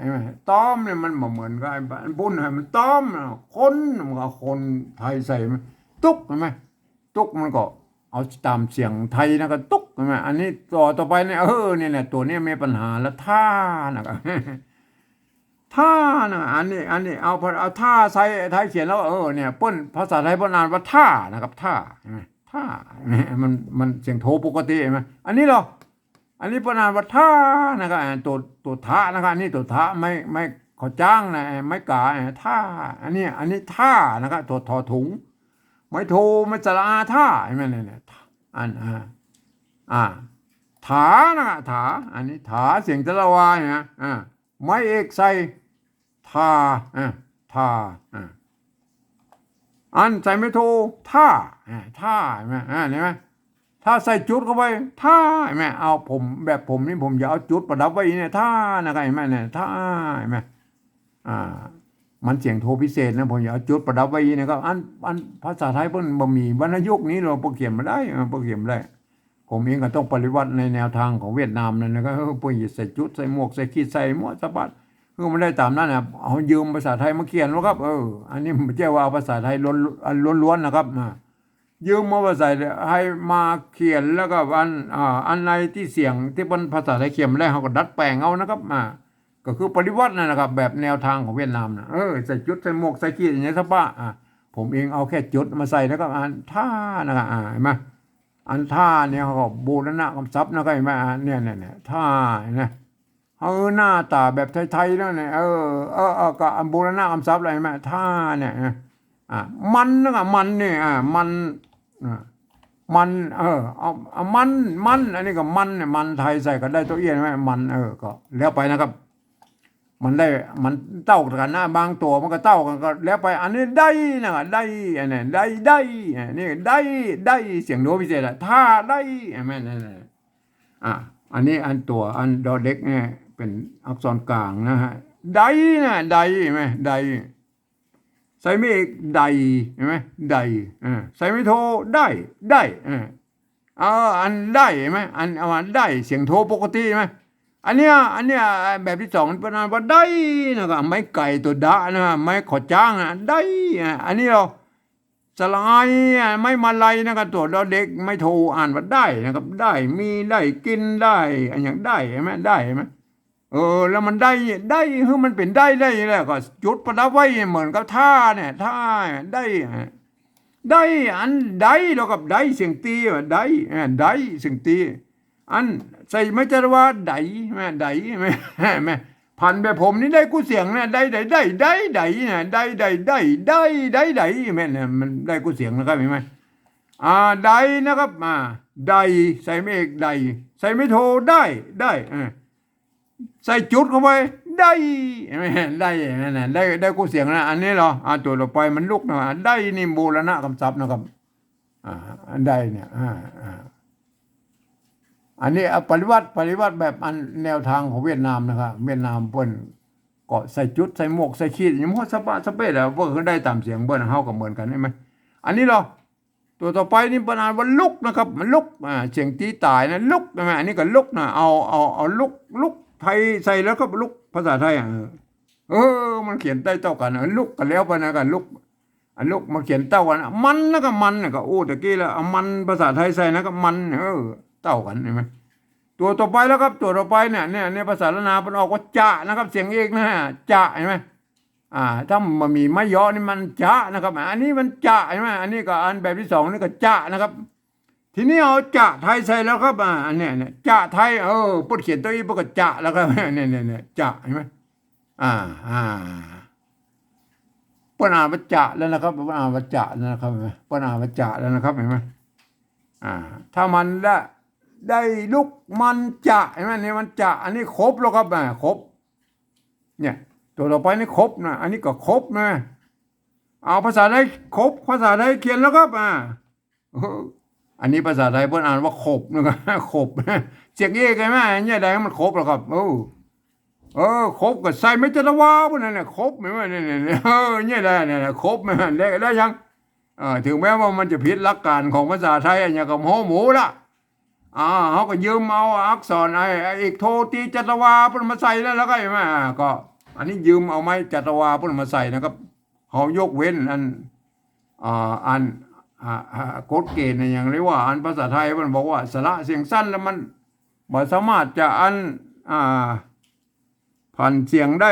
ตอมเนี่ยมันเหมือนกับไอ้บุญให้มันตอมคนมันก็คนไทยใส่มันตุกใช่ไหมตุกมันก็เอาตามเสียงไทยนะก็ตุกใช่ไหมอันนี้ต่อไปเนี่ยเนี่ยแหละตัวนี้ไม่ปัญหาแล้วท่านะครับท่านะอันนี้เอาท่าไทยเขียนแล้วเนี่ยเปิ้นภาษาไทยเปิ้นอ่านว่าท่านะครับท่าใช่ไหมท่าเนี่ยมันเสียงโทปกติใช่ไหมอันนี้เหรออันนี้เปิ้นอ่านว่าท่านะครับตัวท่านะครับอันนี้ตัวท่าไม่ขอจ้างนะไม่กาท่าอันนี้ท่านะครับตัวทอถุงไม่โทไม่สระอาท่าใช่ไหมเนี่ยอันถานะครับถาอันนี้ถาเสียงตะละวาเนี่ยไม่เอกใส่ท่าท่าอันใส่ไม่โทท่าท่าเห็นไหมเห็นไหมถ้าใส่จุดเข้าไปท่าเห็นไหมเอาผมแบบผมนี่ผมจะเอาจุดประดับไว้เนี่ยท่านะครับเห็นไหมเนี่ยท่าเห็นไหมมันเสียงโทพิเศษนะผมอยากเอาจุดประดับไว้นะครับอันภาษาไทยเพิ่นบ่มีวรรณยุกต์นี้เราเขียนมาได้เขียนได้ผมเองก็ต้องปฏิวัติในแนวทางของเวียดนามนั่นนะครับพวกใส่จุดใส่หมวกใส่ขีดใส่หมวกสะบัดคือมันได้ตามนั้นนะเอายืมภาษาไทยมาเขียนแล้วครับอันนี้ไม่ใช่ว่าภาษาไทยล้วนๆนะครับยืมมาภาษาไทยมาเขียนแล้วก็อันในที่เสียงที่เป็นภาษาไทยเขียนไม่ได้เขาก็ดัดแปลงเอานะครับก็คือปฏิวัตินะครับแบบแนวทางของเวียดนามนะใส่จุดใส่หมวกใส่ขีดอย่างนี้ซะป่ะผมเองเอาแค่จุดมาใส่แล้วก็ท่านะครับเห็นไหมอันท่าเนี่ยเขาบูรณะคำศัพท์นะครับเห็นไหมเนี่ยท่าเนี่ยหน้าตาแบบไทยๆแล้วเนี่ยก็บูรณะคำศัพท์อะไรไหมท่าเนี่ยมันนะครับมันเนี่ยมันเอามันอันนี้ก็มันเนี่ยมันไทยใส่ก็ได้ตัวเอียนไหมมันก็แล้วไปนะครับมันได้มันเต้ากันนะบางตัวมันก็เต้ากันก็แล้วไปอันนี้ได้นะครับได้อันนี้ได้นี่ได้เสียงโน้ตพิเศษอะท่าได้แม่นั่นอันนี้อันตัวอันดอเด็กเนี่ยเป็นอักษรกลางนะฮะได้นะได้ไหมได้ใส่ไม่เอกได้เห็นไหมได้ใส่ไม่โทได้อันได้เห็นไหมอันได้เสียงโทปกติไหมอันเนี้ยแบบที่สองเป็นอันว่าได้นะครับไม่ไก่ตัวดะนะไม่ขอจ้างได้อันนี้เราสลายไม่มาลายนะครับตัวเราเด็กไม่โทอ่านว่าได้นะครับได้มีได้กินได้อันอย่างได้เห็นไหมได้เห็นไหมแล้วมันได้คือมันเป็นได้แล้วก็จุดประดับไว้เหมือนกับท่าเนี่ยท่าได้อันได้แล้วกับได้เสียงตีได้เสียงตีอันใส่ไม่จะว่าได้แม่ได้แม่พันแบบผมนี่ได้กูเสียงนะได้เนี่ยได้แม่เนี่ยมันได้กูเสียงนะครับเห็นไหมได้นะครับได้ใส่ไม่เอกได้ใส่ไม่โทได้ใส่จุดเข้าไปได้ไม่ได้นั่นน่ะได้กูเสียงนะอันนี้เหรอตัวต่อไปมันลุกนะได้นี่บูรณะคำศัพท์นะครับได้เนี่ยอันนี้ปฏิวัติแบบอันแนวทางของเวียดนามนะครับเวียดนามเปิ้นก็ใส่จุดใส่หมวกใส่ขีดอย่างมั่วสเปดพวกเขาได้ตามเสียงเบิ้นเฮาก็เหมือนกันใช่ไหมอันนี้เหรอตัวต่อไปนี่ประมาณว่าลุกนะครับมันลุกเสียงตีตายนะลุกใช่ไหมอันนี้ก็ลุกนะเอาลุกไทยใส่แล้วก็ลุกภาษาไทยมันเขียนใต้เต้ากันลุกกันแล้วไปนะกันลุกอันลุกมาเขียนเต้ากันมันนะก็มันนะก็ตะกี้แล้วเอามันภาษาไทยใส่นะก็มันเต้ากันใช่ไหมตัวต่อไปแล้วครับตัวต่อไปเนี่ยภาษาละนาเป็นออกว่าจะนะครับเสียงเอกนะฮะจะใช่ไหมถ้ามันมีไม่ย่อนี่มันจะนะครับอันนี้มันจะใช่ไหมอันนี้ก็อันแบบที่สองนี่ก็จะนะครับทีนี้เอาจะไทยใส่แล้วครับอันนี้เนี่ยจะไทยปุ๊ดเขียนตัวอีปุ๊ดก็จะแล้วก็เนี่ยจะใช่ไหมปนาวัจจะแล้วนะครับปนาวัจจะแล้วนะครับปนาวัจจะแล้วนะครับเห็นไหมถ้ามันได้ลุกมันจะเห็นไหมเนี่ยมันจะอันนี้ครบแล้วครับครบเนี่ยตัวต่อไปนี่ครบนะอันนี้ก็ครบนะเอาภาษาไทยครบภาษาไทยเขียนแล้วครับอันนี้ภาษาไทยเพิ่นอ่านว่าครบนะครับครบเสียงเอกใช่ไหมเนี่ยได้มันครบแล้วครับครบก็ใส่ไม่จะละว่าพวกนั้นเนี่ยครบไหมวะเนี่ยเนี่ยได้เนี่ยครบไหมได้ยังถึงแม้ว่ามันจะผิดหลักการของภาษาไทยอย่างกับหมูละ เขาก็ยืมเอาอักษรไอ้อีกโทตีจัตวาเพิ่นมาใส่แล้วก็ไอ้แม่ก็อันนี้ยืมเอาไม้จัตวาเพิ่นมาใส่นะครับเขายกเว้นอันกฎเกณฑ์อย่างเรียกว่าอันภาษาไทยเพิ่นบอกว่าสระเสียงสั้นแล้วมันบ่สามารถจะผ่านเสียงได้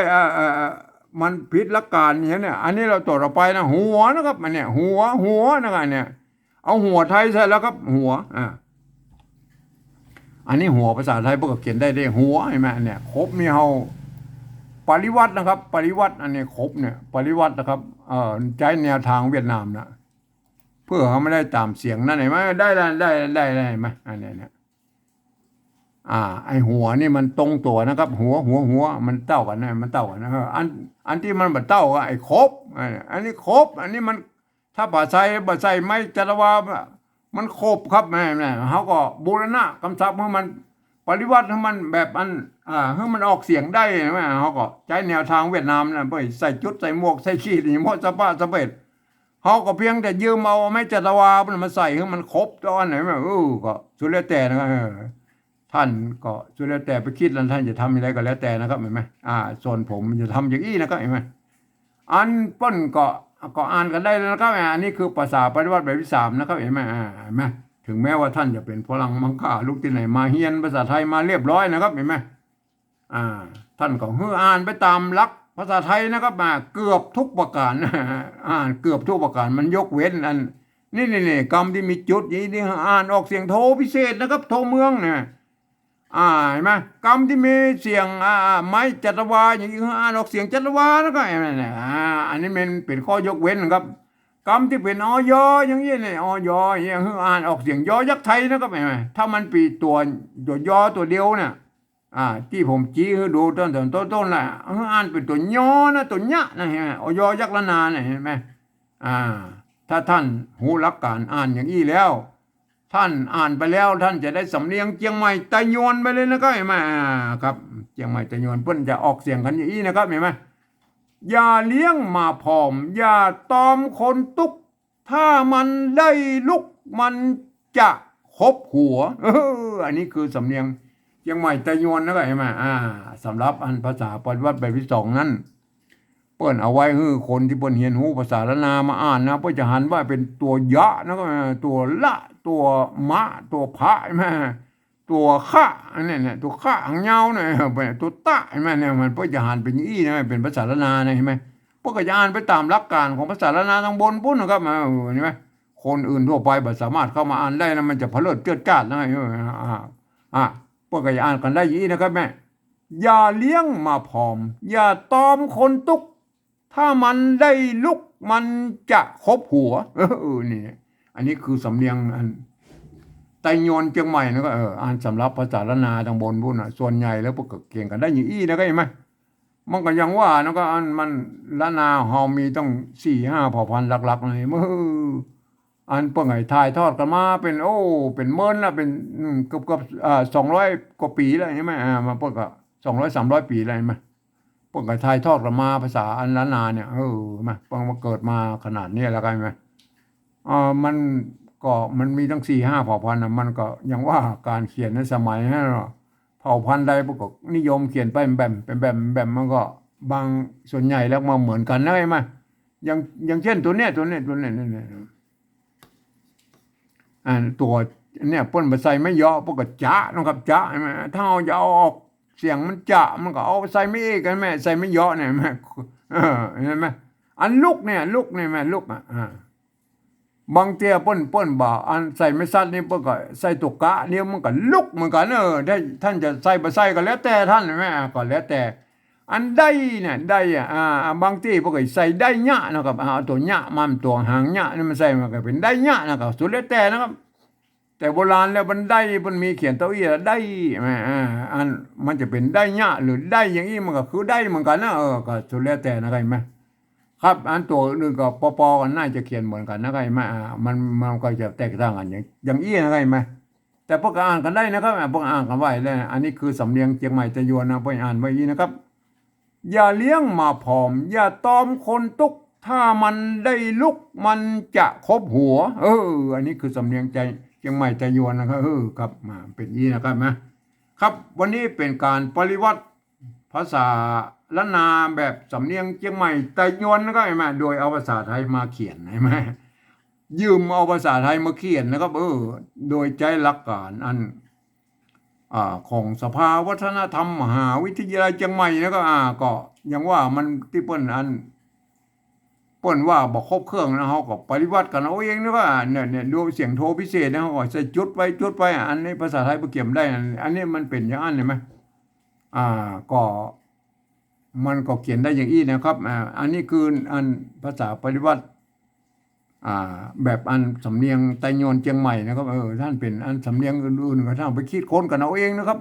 มันผิดหลักการอย่างเนี่ยอันนี้เราต่อไปนะหัวนะครับมันเนี่ยหัวนะครับเนี่ยเอาหัวไทยใส่แล้วครับหัวอันนี้หัวภาษาไทยพวกเขียนได้หัวเห็นไหมเนี่ยครบมีเฮาปริวัตินะครับ ปริวัติอันนี้ครบเนี่ยปริวัตินะครับใช้แนวทางเวียดนามนะเพื่อเขาไม่ได้ตามเสียงนั่นเห็นไหมได้เห็นไหมอันนี้เนี่ยไอหัวนี่มันตรงตัวนะครับ หัวมันเต้ากันนะมันเต้ากันนะอันที่มันบัดเต้าไอครบอันนี้ครบอันนี้มันถ้าบาใส่ไม่จัตวามันครบครับแม่เขาก็บูรณะกำชับให้มันปฏิวัติให้มันแบบให้มันออกเสียงได้แม่เขาก็ใช้แนวทางเวียดนามนะไปใส่จุดใส่หมวกใส่ขีดนี่หมดสะเพ็ดเขาก็เพียงแต่ยืมเอาไม่จัตวามันมาใส่ให้มันครบตอนไหนแม่ก็สุดแล้วแต่นะครับท่านก็สุดแล้วแต่ไปคิดแล้วท่านจะทำอะไรก็แล้วแต่นะครับเห็นไหมส่วนผมจะทำอย่างนี้นะครับเห็นไหมอันป้นก็อ่านกันได้แล้วนะครับอันนี้คือภาษาปฏิวัติแบบที่3นะครับเห็นไหมเห็นไหมถึงแม้ว่าท่านจะเป็นฝรั่งมังค่าลูกที่ไหนมาเฮียนภาษาไทยมาเรียบร้อยนะครับเห็นไหมท่านก็อ่านไปตามหลักภาษาไทยนะครับเกือบทุกประการเกือบทุกประการมันยกเว้นอันนี่กรรมที่มีจุดนี้ที่อ่านออกเสียงโทพิเศษนะครับโทเมืองเนี่ยเห็นไหมกรรมที่มีเสียงไม้จัตวาอย่างนี้อ่านออกเสียงจัตวาแล้วก็อันนี้มันเป็นข้อยกเว้นนะครับกรรมที่เป็นอยอย่างนี้เนี่ยอยอย่างอ่านออกเสียงยอยักษ์ไทยนะครับเห็นไหมถ้ามันปีตัวยอตัวเดียวเนี่ยที่ผมจี้ให้ดูต้นแหละอ่านเป็นตัวยอนะตัวยะนะเห็นไหมยอยักษ์ละนาเนี่ยเห็นไหมถ้าท่านหูหลักการอ่านอย่างนี้แล้วท่านอ่านไปแล้วท่านจะได้สำเนียงเจียงใหม่ไตยวนไปเลยนะครับเห็นไหมครับเจียงใหม่ไตยวนเพิ่นจะออกเสียงกันอย่างนี้นะครับเห็นไหมอย่าเลี้ยงมาผอมอย่าตอมคนตุกถ้ามันได้ลุกมันจะคบหัวอันนี้คือสำเนียงเจียงใหม่ไตยวนนะครับเห็นไหมสำหรับอันภาษาปฏิวัติแบบที่2นั้นเปิ้นเอาไว้คนที่เปิ้นเรียนรู้ภาษาละนามาอ่านนะเปิ้นจะหันว่าเป็นตัวยะนะครับตัวละตัวมะตัวพะใช่ไหมตัวข้าอันนี้เนี่ยตัวข้าหางยาวเนี่ยตัวตะใช่ไหมเนี่ยมันเปิ้นจะหันเป็นอีนะเป็นภาษาละนาเนี่ยใช่ไหมเปิ้นก็จะอ่านไปตามหลักการของภาษาละนาทางบนปุ้นนะครับเห็นไหมคนอื่นทั่วไปบ่สามารถเข้ามาอ่านได้นะมันจะเผลิดเจิดจ้าดนะเปิ้นก็จะอ่านกันได้อีนะครับแม่อย่าเลี้ยงมาผอมอย่าตอมคนตุกถ้ามันได้ลุกมันจะคบหัวนี่อันนี้คือสำเนียงไตยวนเชียงใหม่นะก็อ่านสำรับภาษาละนาทางบนพุ่นส่วนใหญ่แล้วพวกเก่งกันได้อย่างอี้นะก็เห็นไหมมันก็ยังว่านะก็มันละนาเฮามีต้อง4-5เผ่าพันธุ์หลักๆเลยอันเปิ้งไอ้ถ่ายทอดกันมาเป็นเป็นเมิ้นละเป็นเกือบ200 กว่าปีแล้วใช่ไหมมาเปิ้งก็200-300 ปีแล้วใช่ไหมเปิ้งก็ถ่ายทอดกันมาภาษาอันละนาเนี่ยมาเปิ้งมาเกิดมาขนาดนี้แล้วกันไหมมันมีตั้ง4-5เผ่าพันธุ์มันก็ยังว่าการเขียนในสมัยนั้นเผ่าพันธุ์ใดพวกนิยมเขียนไปแบบมันก็บางส่วนใหญ่แล้วมาเหมือนกันนะใช่ไหมอย่างเช่นตัวเนี้ยตัวเนี่ยป้นมาใส่ไม่เยอะพวกก็จะนะครับจะใช่ไหมถ้าเอาจะเอาออกเสียงมันจะมันก็เอาใส่ไม่เอกกันแม่ใส่ไม่เยอะเนี่ยแม่เห็นไหมอันลูกเนี่ยแม่ลูกบางเตี้ยป้นบ่าอันใส่ไม่ซัดนี่เปิ้นก็ใส่ตุกกะเนี่ยมันก็ลุกเหมือนกันได้ท่านจะใส่บ่ใส่ก็แล้วแต่ท่านแม่ก็แล้วแต่อันได้เนี่ยได้บางที่เปิ้นก็ใส่ได้ยะนะครับเอาตัวญะมันตัวหางญะนี่มันใส่มันก็เป็นได้ยะนะครับสุดแล้วแต่นะครับแต่โบราณแล้วมันได้มันมีเขียนเต้าอี้ได้อันมันจะเป็นได้ยะหรือได้อย่างนี้มันก็คือได้เหมือนกันนะก็สุดแล้วแต่นะครับแม่ครับอันตัวนึงก็ปอกันน่าจะเขียนเหมือนกันนะครับแม่มันก็จะแตกต่างกันอย่างอี้นะครับแม่แต่พวกอ่านกันได้นะครับพวกอ่านกันไว้แล้วอันนี้คือสำเนียงเชียงใหม่จะยวนนะพวกอ่านไว้อีนะครับอย่าเลี้ยงมาผอมอย่าตอมคนตุกถ้ามันได้ลุกมันจะคบหัวอันนี้คือสำเนียง เชียงใหม่ไตยวนนะครับครับมาเป็นนี้นะครับนะครับวันนี้เป็นการปริวัติภาษาล้านนาแบบสำเนียงเชียงใหม่ไตยวนนะครับเห็นไหมโดยเอาภาษาไทยมาเขียนเห็นไหมยืมเอาภาษาไทยมาเขียนนะครับโดยใช้หลักการอันของสภาวัฒนธรรมมหาวิทยาลัยเชียงใหม่นะครับก็ยังว่ามันที่เปิ้นว่าบอกครบเครื่องนะเขาก็ปฏิวัติกันเอาเองนะว่าเนี่ยดูเสียงโทพิเศษนะเขาก็ใส่จุดไปอันนี้ภาษาไทยเกี่ยมได้อันนี้มันเป็นอย่างนั้นเห็นไหมก็มันก็เขียนได้อย่างนี้นะครับอันนี้คืออันภาษาปฏิวัติแบบอันสำเนียงไตยวนเชียงใหม่นะครับท่านเป็นอันสำเนียงอื่นๆก็ท่านไปคิดค้นกันเอาเองนะครับ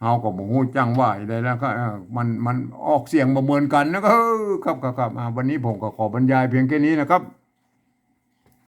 เฮาก็บ่ฮู้จังว่าได้แล้วก็มันออกเสียงบ่เหมือนกันนะครับวันนี้ผมก็ขอบรรยายเพียงแค่นี้นะครับ